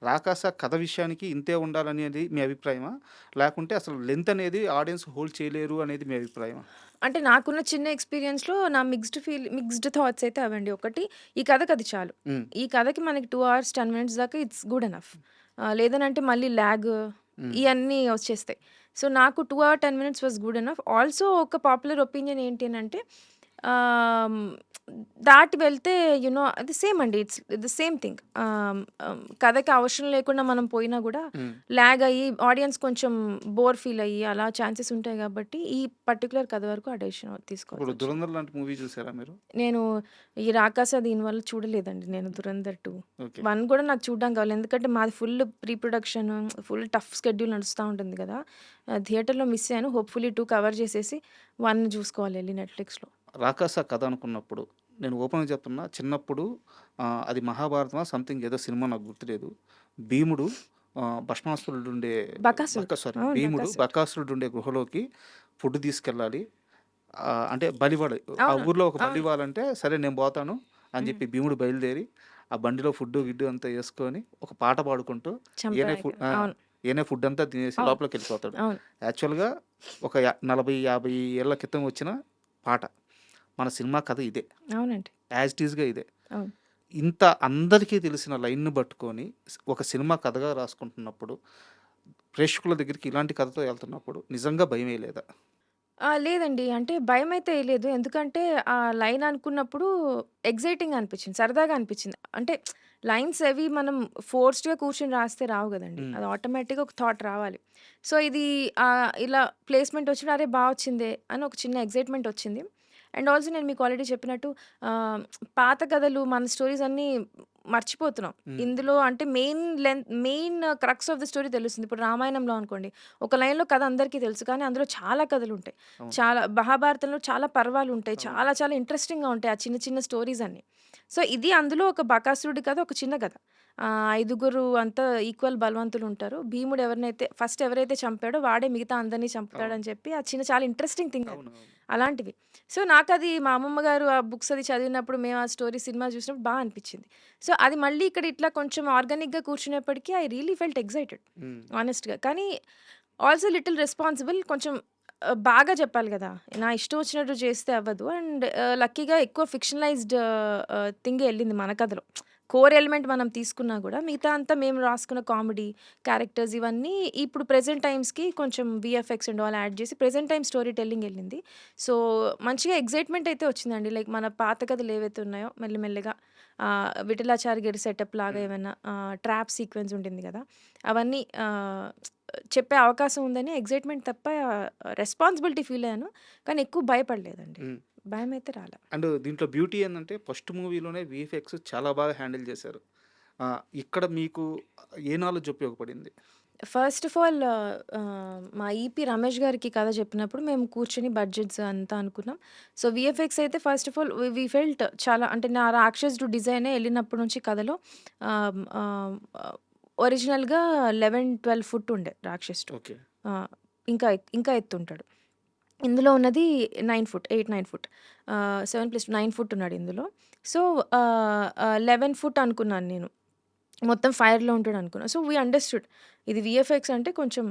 'రాకాస' కథ విషయానికి ఇంతే ఉండాలనేది మీ అభిప్రాయమా? లేకుంటే అసలు లెంత్ అనేది ఆడియన్స్ హోల్డ్ చేయలేరు అనేది మీ అభిప్రాయమా? అంటే నాకున్న చిన్న ఎక్స్‌పీరియన్స్‌లో నా మిక్స్డ్ థాట్స్ అయితే అవండి. ఒకటి ఈ కథకది చాలు. హ్మ్. ఈ కథకి మనకి 2 అవర్స్ 10 మినిట్స్ దాకా ఇట్స్ గుడ్ ఎనఫ్. లేదనంటే మళ్ళీ లాగ్ హ్మ్. ఇయన్నీ వచ్చేస్తాయి. సో, నాకు 2 hour 10 minutes was good enough. Also ఒక పాపులర్ ఒపీనియన్ ఏంటి అనంటే ఆహ్, దాటి వెళ్తే అది సేమ్ అండి. It's the same thing. కథకి అవసరం లేకుండా మనం పోయినా గూడా హ్మ్. లాగ్ అయ్యి ఆడియన్స్ కొంచెం బోర్ ఫీల్ అయ్యి అలా ఛాన్సెస్ ఉంటాయి గాబట్టి, ఈ పర్టిక్యులర్ కథ వరకు ఆ డెసిషన్ ఇప్పుడు తీసుకోవాల్సొచ్చింది. 'ధురంధర్' లాంటి మూవీ చూసారా మీరు? నేను ఈ 'రాకాస' దీనివల్ల చూడలేదండి నేను 'దురంధర్ 2'. ఓకే. 1 కూడా నాకు చూడడానికి కావాలి. ఎందుకంటే మాది full pre production, full tough schedule నడుస్తా ఉంటుంది గదా! థియేటర్‌లో మిస్ అయ్యాను. హోప్‌ఫుల్లీ 2 కవర్ చేసేసి 1 చూసుకోవాలి ఎళ్లి నెట్‌ఫ్లిక్స్‌లో. 'రాకాస' కథ అనుకున్నప్పుడు నేను ఓపెన్‌గా చెప్తున్నా చిన్నప్పుడు అది 'మహాభారతమా' సంథింగ్ ఏదో సినిమా నాకు గుర్తులేదు. భీముడు భస్మాసురుడుండే 'బకాసురుడు.' అవును. భీముడు 'బకాసురుడు.' బకాసురుడుండే గుహలోకి ఫుడ్ తీసుకెళ్ళాలి. అంటే బలివ్వాలి. ఆ అవును. ఊర్లో ఒక అవును. బలివ్వాలంటే సరే నేను పోతాను అని హ్మ్. చెప్పి భీముడు బయలుదేరి ఆ బండిలో ఫుడ్డు, గిడ్డు అంతా యేసుకొని ఒక పాట పాడుకుంటూ ఈయనే చంపాయక. అవును. ఈయనే ఫుడ్ అంతా తినేసి అవును. లోపలికెళ్ళిపోతాడు. అవును. యాక్చువల్‌గా ఒక 40, 50 ఏళ్ల క్రితం వచ్చిన పాట. మన సినిమా కథ ఇదే. అవునండి. యాజ్ ఇట్ ఈస్‌గా ఇదే. అవును. ఇంత అందరికీ తెలిసిన లైన్‌ని పట్టుకొని ఒక సినిమా కథగా రాసుకుంటున్నప్పుడు, ప్రేక్షకుల దగ్గరికి ఇలాంటి కథతో ఎళ్తున్నప్పుడు నిజంగా భయమేయలేదా? లేదండి. అంటే భయమైతే ఎయలేదు. ఎందుకంటే ఆ లైన్ అనుకున్నప్పుడు ఎక్సైటింగ్ అనిపిచ్చింది. సరదాగా అనిపిచ్చింది. అంటే లైన్స్ అవి మనం ఫోర్స్డ్‌గా కూర్చొని రాస్తే రావు గదండీ. హ్మ్. అది ఆటోమేటిక్‌గా ఒక థాట్ రావాలి. సో, ఇది ఇలా ప్లేస్‌మెంట్ వచ్చినప్పుడు అరే! వచ్చిందే అని ఒక చిన్న ఎక్సైట్‌మెంట్ వచ్చింది. అండ్ ఆల్సో నేను మీకు ఆల్రెడీ చెప్పినట్టు ఆహ్, పాత కథలు మన స్టోరీస్ అన్నీ మర్చిపోతున్నాం. హ్మ్. ఇందులో అంటే main crux of the story తెలుస్తుంది. ఇప్పుడు రామాయణంలో అనుకోండి. ఒక లైన్‌లో కథ అందరికీ తెలుసు. కానీ అందులో చాలా కథలుంటాయి. అవును. చాలా మహాభారతంలో చాలా పర్వాలుంటాయి. అవును. చాలా చాలా ఇంట్రెస్టింగ్‌గా ఉంటాయి. ఆ చిన్న చిన్న స్టోరీస్ అన్నీ. సో, ఇది అందులో ఒక బకాసురుడి కథ ఒక చిన్న కథ. ఐదుగురు అంతా ఈక్వల్ బలవంతులుంటారు. భీముడు ఫస్ట్ ఎవరైతే చంపాడో వాడే మిగతా అందరిని అవును. చంపుతాడని చెప్పి ఆ చిన్న చాలా ఇంట్రెస్టింగ్ థింగ్ అది. అవునవును. అలాంటివి. సో, నాకది మా అమ్మమ్మ గారు ఆ బుక్స్ అది చదివినప్పుడు మేము ఆ స్టోరీ సినిమా చూసినప్పుడు అనిపిచ్చింది. సో, అది మళ్ళీ ఇక్కడ ఇట్లా కొంచెం ఆర్గానిక్‌గా కూర్చునేప్పటికి ఐ రియల్లీ ఫెల్ట్ ఎక్సైటెడ్ హ్మ్. హానెస్ట్‌గా. కానీ ఆల్సో లిటిల్ రెస్పాన్సిబుల్ కొంచెం బాగా చెప్పాలి గదా! నా ఇష్టం వచ్చినట్టు చేస్తే అవ్వదు. అండ్ లక్కీగా ఎక్కువ ఫిక్షనలైజ్డ్ థింగే ఎళ్ళింది మన కథలో. కోర్ ఎలిమెంట్ మనం తీసుకున్నా గూడా మిగతా అంతా మేము రాసుకున్న కామెడీ, క్యారెక్టర్స్ ఇవన్నీ ఇప్పుడు ప్రెజెంట్ టైమ్స్‌కి కొంచెం వీఎఫ్ఎక్స్ అండ్ ఆల్ యాడ్ చేసి ప్రెజెంట్ టైమ్ స్టోరీ టెల్లింగ్ ఎళ్ళింది. సో, మంచిగా ఎక్సైట్‌మెంట్ అయితే వచ్చిందండి. లైక్ మన పాత కథలు ఏవైతే ఉన్నాయో మెల్లిమెల్లిగా విఠలాచారి గారి సెటప్ లాగా హ్మ్. ఏమన్నా ట్రాప్ సీక్వెన్స్ ఉంటుంది గదా! అవన్నీ చెప్పే అవకాశం ఉందని ఎక్సైట్‌మెంట్ తప్ప రెస్పాన్సిబిలిటీ ఫీల్ అయ్యాను. కానీ ఎక్కువ భయపడలేదండి. హ్మ్. భయమైతే రాలా. అండ్ దీంట్లో బ్యూటీ ఏందంటే ఫస్ట్ మూవీలోనే వీఎఫ్ఎక్స్ చాలా బాగా హ్యాండిల్ చేశారు. ఇక్కడ మీకు ఏ నాలెడ్జ్ ఉపయోగపడింది? ఫస్ట్ ఆఫ్ ఆల్ మా ఈపీ రమేష్ గారికి కథ చెప్పినప్పుడు మేము కూర్చొని బడ్జెట్స్ అంతా అనుకున్నాం. సో, వీఎఫ్ఎక్స్ అయితే first of all we felt చాలా అంటే నా రాక్షసుడు డిజైనే ఎళ్ళినప్పటి నుంచి కథలో ఆహ్, ఆహ్, ఒరిజినల్‌గా 11, 12 ఫుట్ ఉండే రాక్షసుడు. ఓకే. ఆ! ఇంకా ఇంకా ఎత్తుంటాడు. ఇందులో ఉన్నది 9 ఫుట్, 8, 9 ఫుట్. 7+9 ఫుట్ ఉన్నాడు ఇందులో. సో, 11 ఫుట్ అనుకున్నాను నేను. మొత్తం ఫైర్‌లో ఉంటాడనుకున్నా. So, we understood. ఇది వీఎఫ్ఎక్స్ అంటే కొంచెం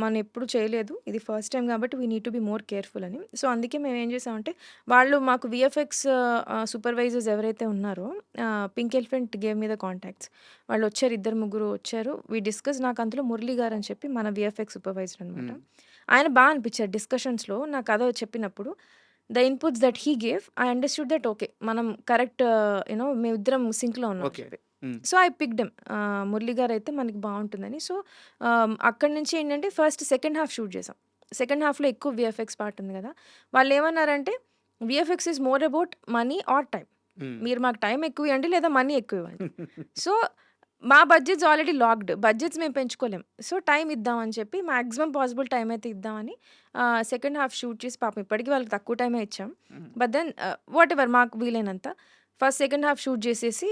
మనం ఎప్పుడు చేయలేదు. ఇది ఫస్ట్ టైమ్ కాబట్టి we need to be more careful అని. సో, అందుకే మేమేం చేసామంటే, వాళ్ళు మాకు వీఎఫ్ఎక్స్ సూపర్వైజర్స్ ఎవరైతే ఉన్నారో Pink Elephant gave me the contacts. వాళ్ళొచ్చారు, ఇద్దరు, ముగ్గురు వచ్చారు. వి డిస్కస్ నాకు అందులో మురళి గారని చెప్పి మన వీఎఫ్ఎక్స్ సూపర్వైజర్ అనమాట. హ్మ్. ఆయన అనిపిచ్చారు డిస్కషన్స్‌లో నా కథ చెప్పినప్పుడు. The inputs that he gave I understood that okay. మనం కరెక్ట్ మేమిద్దరం సింక్‌లో ఉన్నాం అని ఓకే. చెప్పి. Hmm. So, I picked him. Murali గారైతే మనకి బావుంటుందని. సో, అక్కడి నుంచి ఏంటంటే ఫస్ట్ సెకండ్ హాఫ్ షూట్ చేసాం. సెకండ్ హాఫ్‌లో ఎక్కువ వీఎఫ్ఎక్స్ పార్ట్ ఉంది గదా! వాళ్ళేమన్నారంటే, "VFX is more about money or time. Hmm. మీరు మాకు టైం ఎక్కువియ్యండి లేదా మనీ ఎక్కువివ్వండి." సో, మా బడ్జెట్స్ ఆల్రెడీ లాక్డ్. బడ్జెట్స్ మేము పెంచుకోలేం. సో, టైమ్ ఇద్దామని చెప్పి మాక్సిమం పాసిబుల్ టైమ్ అయితే ఇద్దామని సెకండ్ హాఫ్ షూట్ చేసి పాపం ఇప్పటికి వాళ్ళకి తక్కువ టైమే ఇచ్చాం. హ్మ్. బట్ దెన్ వాటెవర్ మాకు వీలైనంత. ఫస్ట్ సెకండ్ హాఫ్ షూట్ చేసేసి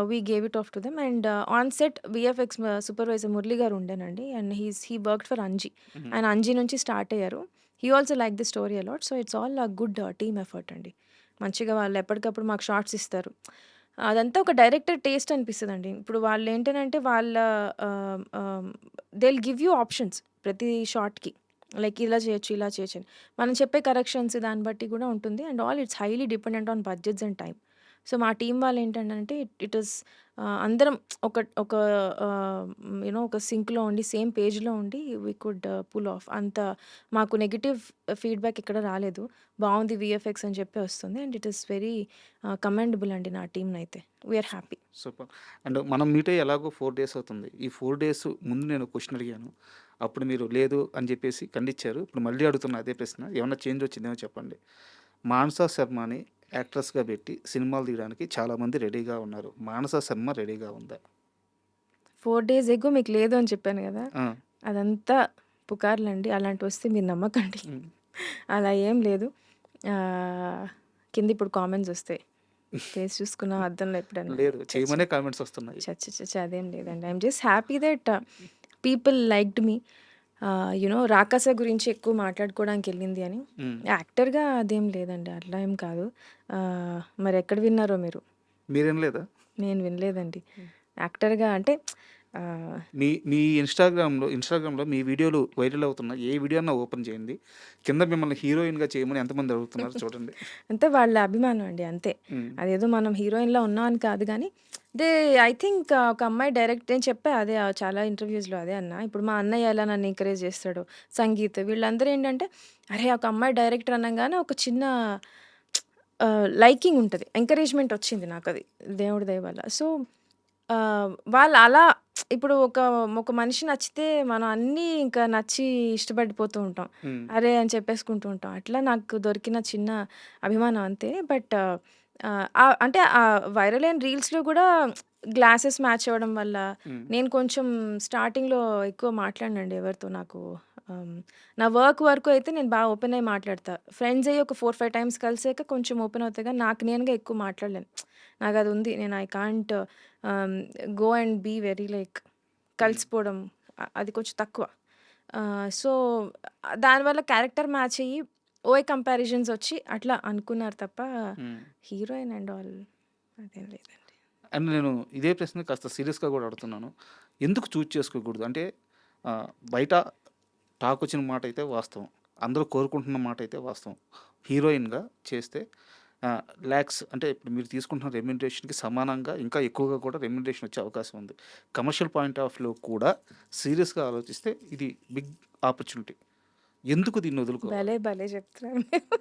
we gave it off to them and on set VFX supervisor Murali garu ఉండేనండి. And he worked for Anji. Hmm. ఆయన అంజీ నుంచి స్టార్ట్ అయ్యారు. He also like the story a lot. So, it's all a good team effort అండి. మంచిగా వాళ్ళు ఎప్పటికప్పుడు మాకు షార్ట్స్ ఇస్తారు. అదంతా ఒక డైరెక్టర్ టేస్ట్ అనిపిస్తదండి. ఇప్పుడు వాళ్ళేంటనంటే వాళ్ళ they will give you options ప్రతి షాట్‌కి. లైక్ ఇలా చేయొచ్చు, ఇలా చేయొచ్చు అని. మనం చెప్పే కరెక్షన్స్ దాన్ని బట్టి కూడా ఉంటుంది. And all it's highly dependent on budgets and time. So, మా టీమ్ వాళ్ళేంటంటే ఇట్ ఈస్ అందరం ఒక ఒక ఒక సింక్‌లో ఉండి సేమ్ పేజ్‌లో ఉండి వి కుడ్ పుల్ ఆఫ్. అంత మాకు నెగెటివ్ ఫీడ్‌బ్యాక్ ఎక్కడ రాలేదు. బావుంది వీఎఫ్ఎక్స్ అని చెప్పి వస్తుంది. And it is very commendable అండి నా టీమ్‌నైతే. We are happy. Super. And మనం మీట్ అయ్యి ఎలాగో 4 డేస్ అవుతుంది. ఈ 4 డేస్ ముందు నేను క్వెషన్ అడిగాను. అప్పుడు మీరు లేదు అని చెప్పేసి ఖండించారు. ఇప్పుడు మళ్ళీ అడుగుతున్నా అదే ప్రశ్న. ఏమన్నా చేంజ్ వచ్చిందేమో చెప్పండి. మానస శర్మని యాక్ట్రెస్‌గా పెట్టి సినిమాలు తీయడానికి చాలామంది రెడీగా ఉన్నారు. మానస శర్మ రెడీగా ఉందా? 4 డేస్ ఎగో మీకు లేదు అని చెప్పాను గదా! ఆ! అదంతా పుకార్లండి. అలాంటివొస్తే మీరు నమ్మకండి. హ్మ్. అలా ఏం లేదు. ఆహ్, కింద ఇప్పుడు కామెంట్స్ ఒస్తాయి. ఫేస్ చూసుకున్నావా అద్దంలో ఎప్పుడన్నా అని. లేదు. చేయమనే కామెంట్స్ వస్తున్నాయి. అదేం లేదండి. I am just happy that people liked me. Rakasa గురించి ఎక్కువ మాట్లాడుకోవడానికెళ్ళింది అని. హ్మ్. యాక్టర్‌గా అదేం లేదండి. అట్లా ఏం కాదు. మరెక్కడ విన్నారో మీరు? మీరినలేదా? నేను వినలేదండి. యాక్టర్‌గా అంటే మీ మీ ఇన్‌స్టాగ్రామ్‌లో మీ వీడియోలు వైరల్ అవుతున్నాయి. ఏ వీడియో అన్నా ఓపెన్ చేయండి. కింద మిమ్మల్ని హీరోయిన్‌గా చేయమని ఎంతమంది అడుగుతున్నారో చూడండి. అంతే వాళ్ళ అభిమానం అండి అంతే. హ్మ్. అదేదో మనం హీరోయిన్‌లా ఉన్నాం అని కాదు గానీ, దే ఐ థింక్ ఒక అమ్మాయి డైరెక్ట్ నేను చెప్పా అదే చాలా ఇంటర్వ్యూస్‌లో అదే అన్నా. ఇప్పుడు మా అన్నయ్య ఎలా నన్ను ఎంకరేజ్ చేస్తాడో, సంగీత్ వీళ్ళందరూ ఏంటంటే, అరే! ఒక అమ్మాయి డైరెక్టర్ అనంగానే ఒక చిన్న లైకింగ్ ఉంటది. ఎంకరేజ్‌మెంట్ వచ్చింది నాకది దేవుడి దయ వల్ల. సో, వాళ్ళు అలా ఇప్పుడు ఒక మనిషి నచ్చితే మనం అన్నీ ఇంకా నచ్చి ఇష్టపడిపోతూ ఉంటాం. హ్మ్. అరే! అని చెప్పేసుకుంటూ ఉంటాం. అట్లా నాకు దొరికిన చిన్న అభిమానం అంతే. బట్ అంటే వైరల్ అయిన రీల్స్‌లో గూడా గ్లాసెస్ మ్యాచ్ అవ్వడం వల్ల హ్మ్. నేను కొంచెం స్టార్టింగ్‌లో ఎక్కువ మాట్లాడనండి ఎవరితో నాకు. ఆహ్, నా వరకు అయితే నేను బాగా ఓపెన్ అయ్యి మాట్లాడతా. ఫ్రెండ్స్ అయ్యి ఒక 4, 5 టైమ్స్ కలిసాక కొంచెం ఓపెన్ అవుతా గానీ నాకు నేనుగా ఎక్కువ మాట్లాడలేను. నాకది ఉంది. నేను I can't ah, go and be very like hmm. కలిసిపోవడం అది కొంచెం తక్కువ. సో, దానివల్ల క్యారెక్టర్ మ్యాచ్ అయ్యి ఓవర్ కంపారిజన్స్ ఒచ్చి అట్లా అనుకున్నారు తప్ప హ్మ్. హీరోయిన్ అండ్ ఆల్ అదేం లేదండి. అండ్ నేను ఇదే ప్రశ్న కాస్త సీరియస్‌గా గూడా అడుగుతున్నాను. ఎందుకు చూజ్ చేసుకోకూడదు? అంటే బయట టాకొచ్చిన మాటైతే వాస్తవం. అందరూ కోరుకుంటున్న మాటైతే వాస్తవం. హీరోయిన్‌గా చేస్తే లాక్స్ అంటే ఇప్పుడు మీరు తీసుకుంటున్న రెమ్యునరేషన్‌కి సమానంగా ఇంకా ఎక్కువగా కూడా రెమ్యునరేషన్ వచ్చే అవకాశం ఉంది. కమర్షియల్ పాయింట్ ఆఫ్ వ్యూలో కూడా సీరియస్‌గా ఆలోచిస్తే ఇది బిగ్ ఆపర్చునిటీ. ఎందుకు దీన్ని వదులుకోవాలి? భలే చెప్తున్నారు మీరు.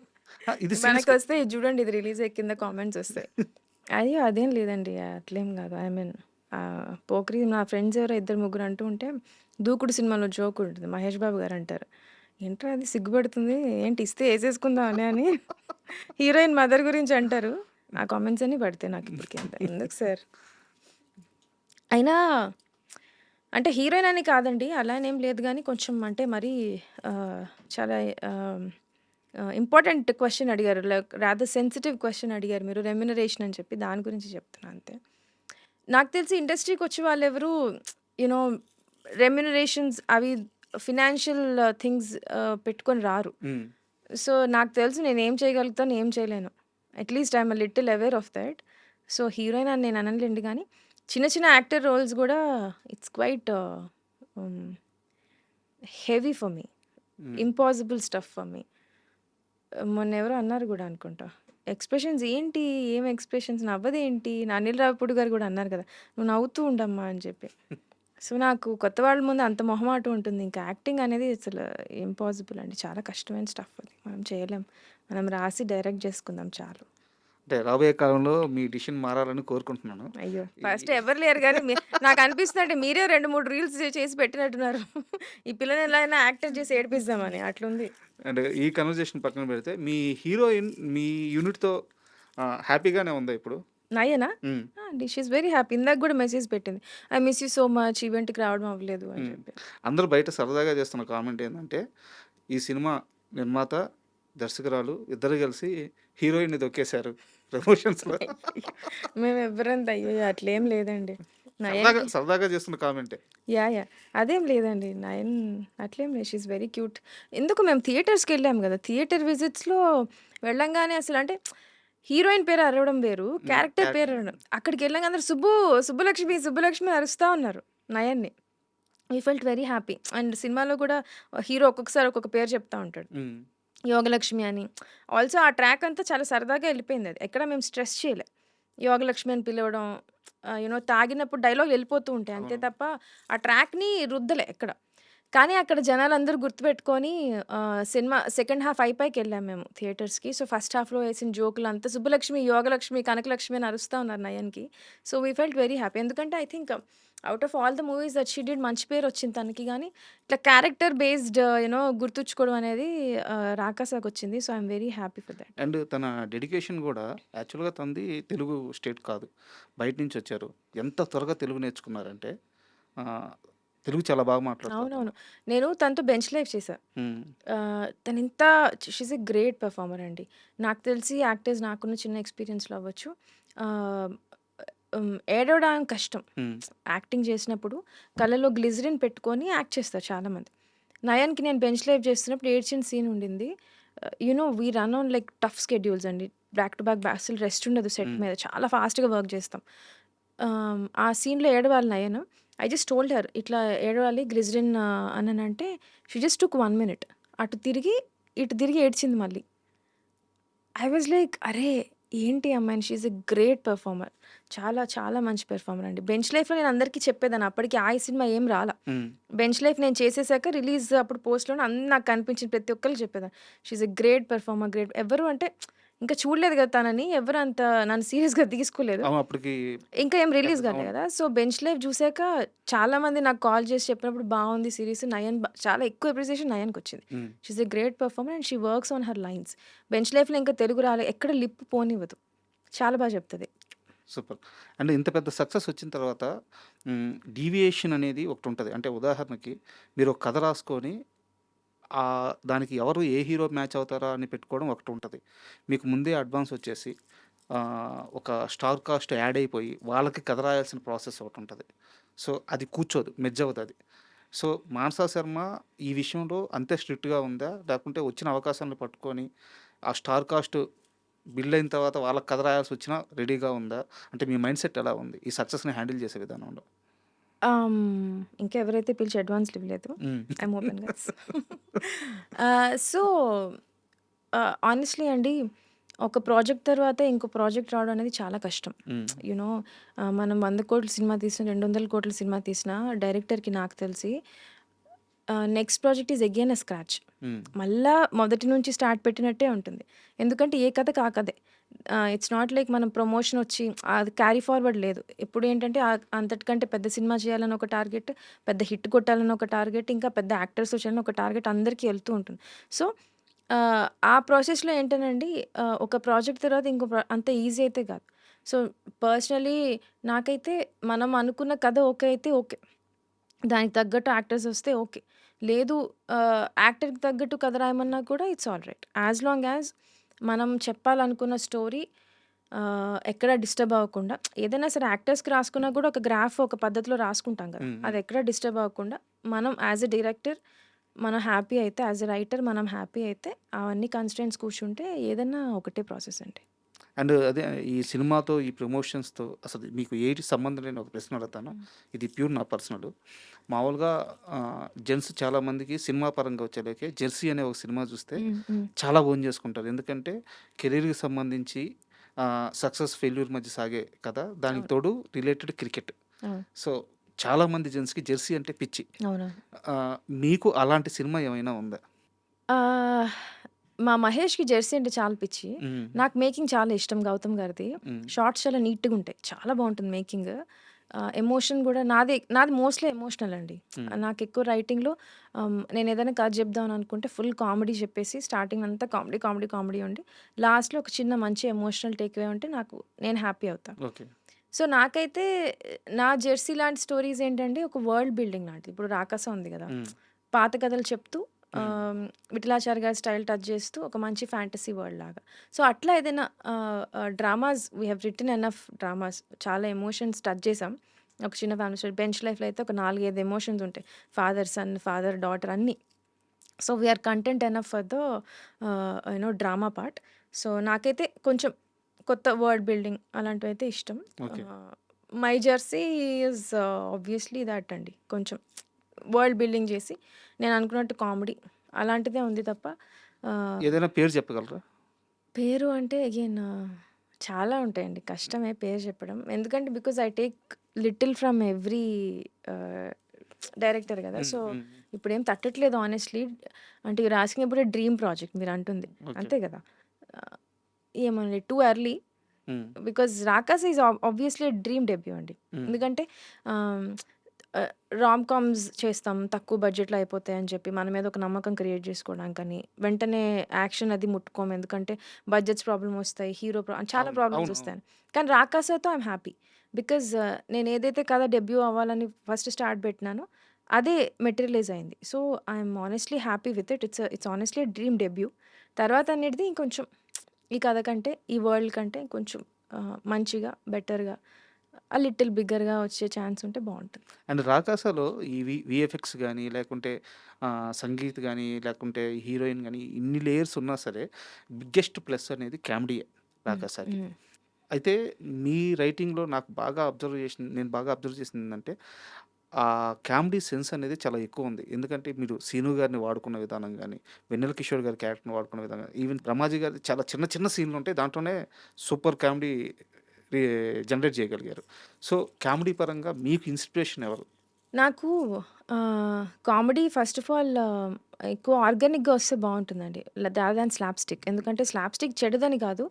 ఇది సీరియస్‌గా మనకొస్తే ఇది చూడండి ఇది రిలీజ్ అయ్యే కింద కామెంట్స్ ఒస్తాయి. అయ్యో! అదేం లేదండి. అట్లేం గాదు. ఐ మీన్ పోకిరి నా ఫ్రెండ్స్ ఎవరో ఇద్దరు ముగ్గురు అంటూ ఉంటే 'దూకుడు' సినిమాలో జోక్ ఉంటది. మహేష్ బాబు గారు అంటారు. ఏంట్రా అది సిగ్గుపడుతుంది. ఏంటి ఇస్తే ఏసేసుకుందామనే అని హీరోయిన్ మదర్ గురించి అంటారు. ఆ కామెంట్స్ అన్నీ పడతాయి నాకిప్పుడు కింద. ఎందుకు సార్? అయినా అంటే హీరోయిన్ అని కాదండి. అలా అని ఏం లేదు గానీ కొంచెం అంటే మరీ ఆహ్, చాలా ఇంపార్టెంట్ క్వెషన్ అడిగారు. లైక్ రాదర్ సెన్సిటివ్ క్వెషన్ అడిగారు మీరు రెమ్యునరేషన్ అని చెప్పి దాని గురించి చెప్తున్నా అంతే. నాకు తెలిసి ఇండస్ట్రీకొచ్చే వాళ్ళెవరు యూ నో రెమ్యునరేషన్స్ అవి ఫినాన్షియల్ థింగ్స్ పెట్టుకొని రారు. హ్మ్. సో, నాకు తెలుసు నేనేం చేయగలుగుతాను, ఏం చేయలేను. At least I'm little aware of that. So, heroine అని నేను అననులెండి గానీ, చిన్న చిన్న యాక్టర్ రోల్స్ గూడా it's quite hmm, heavy for me. Hmm. Impossible stuff for me. మొన్నెవరో అన్నారు గూడా అనుకుంటా. ఎక్స్‌ప్రెషన్స్ ఏంటి? ఏం ఎక్స్‌ప్రెషన్స్ నవ్వదేంటి? అనిల్ రావిపూడి గారు గూడా అన్నారు గదా! "నువ్వు నవ్వుతూ ఉండమ్మా" అని చెప్పి. సో, నాకు కొత్త వాళ్ళ ముందు అంత మొహమాటం ఉంటుంది. ఇంకా యాక్టింగ్ అనేది అసలు ఇంపాసిబుల్ అండి. చాలా కష్టమైన స్టఫ్ అది. మనం చేయలేం. మనం రాసి డైరెక్ట్ జేసుకుందాం చాలు. అంటే రాబోయే కాలంలో మీ డిసిషన్ మారాలని కోరుకుంటున్నాను. అయ్యో! ఈ ఫస్ట్ ఎవరు లేరు గానీ నాకనిపిస్తుందంటే మీరే 2, 3 రీల్స్ చేసి పెట్టినట్టున్నారు. ఈ పిల్లని ఎలా అయినా యాక్టర్ చేసి ఏడిపిద్దామని అట్లుంది. అండ్ ఈ కన్వర్జేషన్ పక్కన పెడితే మీ హీరోయిన్ మీ యూనిట్‌తో హ్యాపీగానే ఉందా ఇప్పుడు? నయనా? హ్మ్. ఆ! అండి. She is very happy. ఇందాక గూడా మెసేజ్ పెట్టింది. I miss you so much ఈవెంట్‌కి రావడం అవ్వలేదు అని హ్మ్. చెప్పి. అందరూ బయట సరదాగా చేస్తున్న కామెంట్ ఏందంటే, ఈ సినిమా నిర్మాత, దర్శకురాలు ఇద్దరు కలిసి హీరోయిన్‌ని తొక్కేశారు ప్రమోషన్స్‌లో. మేమెవ్వరంత అయ్యయ్యో! అట్లేం లేదండి. సరదాగా నయన్‌కి సరదాగా చేస్తున్న కామెంటే. యాహ్! అదేం లేదండి. నయన్ అట్లేం లేదు. She is very cute. ఎందుకు మేము థియేటర్స్‌కెళ్ళాం గదా! థియేటర్ విజిట్స్‌లో వెళ్ళంగానే అసలంటే హీరోయిన్ పేరు అరవడం వేరు. హ్మ్. క్యారెక్టర్ పేరు యాక్టింగ్. అరవడం. అక్కడికెళ్ళంగానే అందరూ సుబ్బులక్ష్మి, సుబ్బులక్ష్మి అని అరుస్తా ఉన్నారు నయన్ని. We felt very happy. And సినిమాలో గూడా హీరో ఒక్కొక్కసారి ఒక్కొక్క పేరు చెప్తా ఉంటాడు. హ్మ్. యోగలక్ష్మి అని. ఆల్సో ఆ ట్రాక్ అంతా చాలా సరదాగా ఎళ్ళిపోయిందది. ఎక్కడ మేము స్ట్రెస్ చేయలే. యోగలక్ష్మి అని పిలవడం తాగినప్పుడు డైలాగులు ఎళ్ళిపోతూ ఉంటాయి. అంతే అవును. తప్ప ఆ ట్రాక్‌ని రుద్దలే ఎక్కడ. కానీ అక్కడ జనాలందరూ గుర్తుపెట్టుకొని సినిమా సెకండ్ హాఫ్ అయిపోయాకెళ్ళాం మేము థియేటర్స్‌కి. సో, ఫస్ట్ హాఫ్‌లో ఏసిన జోకులంతా సుబ్బలక్ష్మి, యోగలక్ష్మి, కనకలక్ష్మి అని అరుస్తా ఉన్నారు నయన్‌కి. So, we felt very happy. ఎందుకంటే I think out of all the movies that she did మంచి పేరొచ్చింది తనకి గానీ, ఇట్లా క్యారెక్టర్ బేస్డ్ గుర్తుంచుకోవడం అనేది రాకాసాకొచ్చింది. So, I'm very happy for that. And తన డెడికేషన్ గూడా యాక్చువల్‌గా తనది తెలుగు స్టేట్ కాదు. బయట నుంచొచ్చారు. ఎంత త్వరగా తెలుగు నేర్చుకున్నారంటే ఆహ్, తెలుగు చాలా బాగా మాట్లాడతారు తను. అవునవును. నేను తనతో బెంచ్ లైఫ్ చేశా. హ్మ్. తనింత she is a great performer అండి. నాకు తెలిసి యాక్టర్స్ నాకున్న చిన్న ఎక్స్‌పీరియన్స్‌లో అవ్వచ్చు. ఆహ్, ఏడవడం కష్టం. హ్మ్. యాక్టింగ్ చేసినప్పుడు కళ్ళలో గ్లిజరిన్ పెట్టుకొని యాక్ట్ చేస్తారు చాలామంది. నయన్‌కి నేను బెంచ్ లైఫ్ చేస్తున్నప్పుడు ఏడ్చిన సీన్ ఉండింది. We run on like tough schedules అండి. బ్యాక్ టు బ్యాక్ అసలు రెస్ట్ ఉండదు సెట్ హ్మ్. మీద. చాలా ఫాస్ట్‌గా వర్క్ చేస్తాం. ఆ సీన్‌లో ఏడవాలి Nayana. I just told her ఇట్లా ఏడవాలి గ్లిజరిన్ అననంటే షీ జస్ట్ టుక్ 1 మినిట్. అటు తిరిగి, ఇటు తిరిగి ఏడ్చింది మళ్ళీ. ఐ వాస్ లైక్ అరే! ఏంటి ఈ అమ్మాయిని she is a great performer. చాలా చాలా మంచి పెర్ఫార్మర్ అండి. బెంచ్ లైఫ్‌లో నేను అందరికీ చెప్పేదాన్ని. అప్పటికి ఆ సినిమా ఏం రాలా. హ్మ్. బెంచ్ లైఫ్ నేను చేసేసాక రిలీజ్ అప్పుడు పోస్ట్‌లోనే నాకు కనిపించిన ప్రతి ఒక్కళ్ళకి చెప్పేదాన్ని. She is a great performer great ఎవరు అంటే ఇంకా చూడలేదు కదా తనని. ఎవరు అంత నన్ను సీరియస్‌గా తీసుకోలేదు. అవును. అప్పటికి ఇంకా ఏం రిలీజ్ కాలే అవును. కదా! సో, బెంచ్ లైఫ్ చూసాక చాలామంది నాకు కాల్ చేసి చెప్పినప్పుడు బావుంది సీరీస్. నయన్ చాలా ఎక్కువ అప్రిసియేషన్ నయన్‌కొచ్చింది. హ్మ్. She is a great performer and she works on her lines. Bench లైఫ్‌లో ఇంకా తెలుగు రాలే ఎక్కడ లిప్ పోనివ్వదు. చాలా చెప్తది. సూపర్. అంటే ఇంత పెద్ద సక్సెస్ వచ్చిన తర్వాత డీవియేషన్ అనేది ఒకటుంటది. అంటే ఉదాహరణకి మీరు ఒక కథ రాసుకొని దానికి ఎవరు ఏ హీరో మ్యాచ్ అవుతారా అని పెట్టుకోవడం ఒకటుంటది. మీకు ముందే అడ్వాన్స్ వచ్చేసి ఒక స్టార్ కాస్ట్ యాడ్ అయిపోయి వాళ్ళకి కథ రాయాల్సిన ప్రాసెస్ ఒకటుంటది. సో, అది కూర్చోదు. మెర్జ్ అవ్వదది. సో, మానసా శర్మ ఈ విషయంలో అంతే స్ట్రిక్ట్‌గా ఉందా? లేకుంటే వచ్చిన అవకాశాలను పట్టుకొని ఆ స్టార్ కాస్ట్ బిల్డ్ అయిన తర్వాత వాళ్ళకి కథ రాయాల్సొచ్చినా రెడీగా ఉందా? అంటే మీ మైండ్ సెట్ ఎలా ఉంది? ఈ సక్సెస్‌ని హ్యాండిల్ చేసే విధానంలో? ఇంకా ఎవరైతే పిలిచి అడ్వాన్స్‌లు ఇవ్వలేదు. హ్మ్. I'm open guys. So, honestly అండి ఒక ప్రాజెక్ట్ తర్వాత ఇంకో ప్రాజెక్ట్ రావడం అనేది చాలా కష్టం. హ్మ్. యూ నో మనం 100,00,00,000 సినిమా తీసినా, 200,00,00,000 సినిమా తీసినా డైరెక్టర్‌కి నాకు తెలిసి next project is again a scratch. హ్మ్. మళ్ళా మొదటి నుంచి స్టార్ట్ పెట్టినట్టే ఉంటుంది. ఎందుకంటే ఏ కథకి ఆ కథే. ఇట్స్ నాట్ లైక్ మనం ప్రమోషన్ వచ్చి అది క్యారీ ఫార్వర్డ్ లేదు. ఎప్పుడేంటంటే అంతటికంటే పెద్ద సినిమా చేయాలని ఒక టార్గెట్, పెద్ద హిట్ కొట్టాలని ఒక టార్గెట్, ఇంకా పెద్ద యాక్టర్స్ వచ్చాలని ఒక టార్గెట్ అందరికీ వెళ్తూ ఉంటుంది. సో, ఆ ప్రాసెస్‌లో ఏంటనండి ఒక ప్రాజెక్ట్ తర్వాత ఇంకో అంత ఈజీ అయితే కాదు. సో, పర్సనలీ నాకైతే మనం అనుకున్న కథ ఓకే అయితే ఓకే. దానికి తగ్గట్టు యాక్టర్స్ వస్తే ఓకే. లేదు యాక్టర్‌కి తగ్గట్టు కథ రాయమన్నా కూడా it's alright. As long as మనం చెప్పాలనుకున్న స్టోరీ ఎక్కడ డిస్టర్బ్ అవ్వకుండా ఏదైనా సరే యాక్టర్స్‌కి రాసుకున్నా కూడా ఒక గ్రాఫ్ ఒక పద్ధతిలో రాసుకుంటాం కదా! హ్మ్. హ్మ్. అది ఎక్కడ డిస్టర్బ్ అవ్వకుండా మనం యాజ్ ఎ డైరెక్టర్ మనం హ్యాపీ అయితే, యాజ్ ఎ రైటర్ మనం హ్యాపీ అయితే, అవన్నీ కన్‌స్ట్రెయింట్స్ కూర్చుంటే ఏదన్నా ఒకటే ప్రాసెస్ అండి. అండ్ అదే ఈ సినిమాతో, ఈ ప్రమోషన్స్‌తో అసలు మీకు ఏటి సంబంధం లేని ఒక ప్రశ్న అడుగుతాను. హ్మ్. ఇది ప్యూర్ నా పర్సనల్. మామూలుగా జెంట్స్ చాలామందికి సినిమా పరంగా వచ్చేలకే 'జెర్సీ' అనే ఒక సినిమా చూస్తే హ్మ్. హ్మ్. చాలా ఓన్ చేసుకుంటారు. ఎందుకంటే కెరీర్‌కి సంబంధించి సక్సెస్, ఫెయిల్యూర్ మధ్య సాగే కథ. దానికి అవును. తోడు రిలేటెడ్ క్రికెట్. అవును. సో, చాలామంది జెంట్స్‌కి 'జెర్సీ' అంటే పిచ్చి. అవునవును. మీకు అలాంటి సినిమా ఏమైనా ఉందా? ఆహ్, మా మహేష్‌కి 'జెర్సీ' అంటే చాలా పిచ్చి. హ్మ్. నాకు మేకింగ్ చాలా ఇష్టం 'గౌతమ్' గారిది. హ్మ్. షార్ట్స్ చాలా నీట్‌గుంటాయి. చాలా బావుంటుంది మేకింగ్. ఎమోషన్ గూడా నాది మోస్ట్‌లీ ఎమోషనల్ అండి. హ్మ్. నాకెక్కువ రైటింగ్‌లో నేనేదైనా కథ చెప్దాం అని అనుకుంటే ఫుల్ కామెడీ చెప్పేసి స్టార్టింగ్ అంతా కామెడీ, కామెడీ, కామెడీ ఉండి లాస్ట్‌లో ఒక చిన్న మంచి ఎమోషనల్ టేక్ అవే ఉంటే నేను హ్యాపీ అవుతా. ఓకే. సో, నాకైతే నా 'జెర్సీ' లాంటి స్టోరీస్ ఏంటంటే ఒక వరల్డ్ బిల్డింగ్ లాంటిది. ఇప్పుడు 'రాకాస' ఉంది గదా! హ్మ్. పాత కథలు చెప్తూ హ్మ్. విఠలాచారి గారి స్టైల్ టచ్ చేస్తూ ఒక మంచి ఫ్యాంటసీ వరల్డ్ లాగా. సో, అట్లా ఏదైనా dramas we have written enough dramas చాలా ఎమోషన్స్ టచ్ చేసాం. ఒక చిన్న ఫ్యామిలీ స్టోరీ. 'బెంచ్ లైఫ్‌లో' అయితే ఒక 4, 5 ఎమోషన్స్ ఉంటాయి. ఫాదర్, సన్, ఫాదర్, డాటర్ అన్నీ. So, we're content enough for the drama part. So, నాకైతే కొంచెం కొత్త వర్డ్ బిల్డింగ్ అలాంటివైతే ఇష్టం. Okay. 'My Jersey' is obviously that అండి. కొంచెం వరల్డ్ బిల్డింగ్ చేసి నేను అనుకున్నట్టు కామెడీ అలాంటిదే ఉంది తప్ప ఆహ్, ఏదైనా పేరు చెప్పగలరా? పేరు అంటే అగైన్ చాలా ఉంటాయండి. కష్టమే పేరు చెప్పడం. ఎందుకంటే because I take little from every ah, director గదా! హ్మ్. So, hmm. ఇప్పుడేం తట్టట్లేదు హానెస్ట్‌లీ. అంటే you're asking about a dream project మీరంటుంది. ఓకే. అంతే గదా! ఆహ్, ఏమోనండి too early. Hmm. Because 'Rakasi' is obviously dream debut అండి. హ్మ్. ఎందుకంటే ఆహ్, రామ్ కామ్స్ చేస్తాం. తక్కువ బడ్జెట్‌లో అయిపోతాయని చెప్పి మన మీద ఒక నమ్మకం క్రియేట్ చేసుకోవడానికని, వెంటనే యాక్షన్ అది ముట్టుకోము. ఎందుకంటే బడ్జెట్స్ ప్రాబ్లమ్ వస్తాయి. చాలా అవును. ప్రాబ్లమ్స్ అవును. అవును. వస్తాయని. కానీ 'రాకాస'తో ఐయామ్ హ్యాపీ. బికాజ్ నేను ఏదైతే కథ డెబ్యూ అవ్వాలని ఫస్ట్ స్టార్ట్ పెట్టినానో అదే మెటీరియలైజ్ అయింది. So, I'm honestly happy with it. It's honestly dream debut. తర్వాత అనేది ఇంకొంచెం ఈ కథ కంటే, ఈ వరల్డ్ కంటే కొంచెం మంచిగా, బెటర్‌గా, లిటిల్ బిగ్గర్‌గా వచ్చే ఛాన్స్ ఉంటే బావుంటది. అండ్ 'రాకాస'లో ఈ వీఎఫ్ఎక్స్ గాని, లేకుంటే సంగీత్ గాని, లేకుంటే హీరోయిన్ గాని ఇన్ని లేయర్స్ ఉన్నా సరే బిగ్గెస్ట్ ప్లస్ అనేది కామెడీయే హ్మ్. 'రాకాసాకి'. హ్మ్. అయితే మీ రైటింగ్‌లో నేను బాగా అబ్జర్వ్ చేసిందేంటంటే, కామెడీ సెన్స్ అనేది చాలా ఎక్కువుంది. ఎందుకంటే మీరు 'సీను' గారిని వాడుకున్న విధానం గాని, 'వెన్నెల కిషోర్' గారి క్యారెక్టర్‌ని వాడుకున్న విధానం గాని, ఈవెన్ 'బ్రహ్మాజీ' గారిది చాలా చిన్న చిన్న సీన్‌లుంటాయి. దాంట్లోనే సూపర్ కామెడీ రి జనరేట్ చేయగలిగారు. సో, కామెడీ పరంగా మీకు ఇన్‌స్పిరేషన్ ఎవరు? నాకు కామెడీ ఫస్ట్ ఆఫ్ ఆల్ ఎక్కువ ఆర్గానిక్‌గా వస్తే బావుంటుందండి. Rather than slapstick. ఎందుకంటే స్లాప్ స్టిక్ చెడుదని కాదు.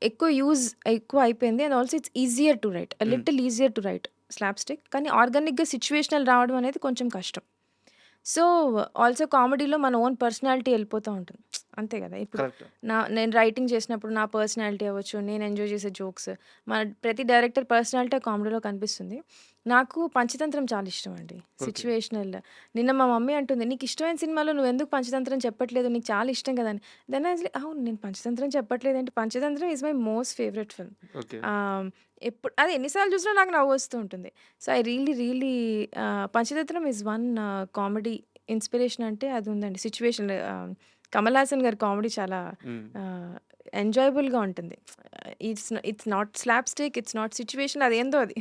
ఎక్కువ అయిపోయింది. And also it's easier to write. Hmm. Little easier to write slapstick. కానీ ఆర్గానిక్‌గా సిట్యుయేషనల్ రావడం అనేది కొంచెం కష్టం. సో, ఆల్సో కామెడీలో మన ఓన్ పర్సనాలిటీ ఎళ్ళిపోతా ఉంటుంది. అంతే గదా! ఇప్పుడు కరెక్ట్. నేను రైటింగ్ చేసినప్పుడు నా పర్సనాలిటీ అవ్వచ్చు, నేను ఎంజాయ్ చేసే జోక్స్, ప్రతి డైరెక్టర్ పర్సనాలిటీ ఆ కామెడీలో కనిపిస్తుంది. నాకు పంచతంత్రం చాలా ఇష్టమండి. ఓకే. సిట్యుయేషనల్. నిన్న మా మమ్మీ అంటుంది, "నీకిష్టమైన సినిమాలో నువ్వెందుకు పంచతంత్రం చెప్పట్లేదు? నీకు చాలా ఇష్టం కదా!" అని. దెన్ ఐ వాస్ లైక్, అవును నేను పంచతంత్రం చెప్పట్లేదేంటి? Panchatantram is my most favourite film. Okay. Ah, అది ఎన్ని సార్లు చూసినా నాకు నవ్వొస్తూ ఉంటుంది. So, I really Panchatantram is one comedy inspiration అంటే అది ఉందండి. కమల్ హాసన్ గారి కామెడీ చాలా హ్మ్. ఆహ్, ఎంజాయబుల్‌గా ఉంటుంది. It's not slapstick, it's not situation అదేందో అది.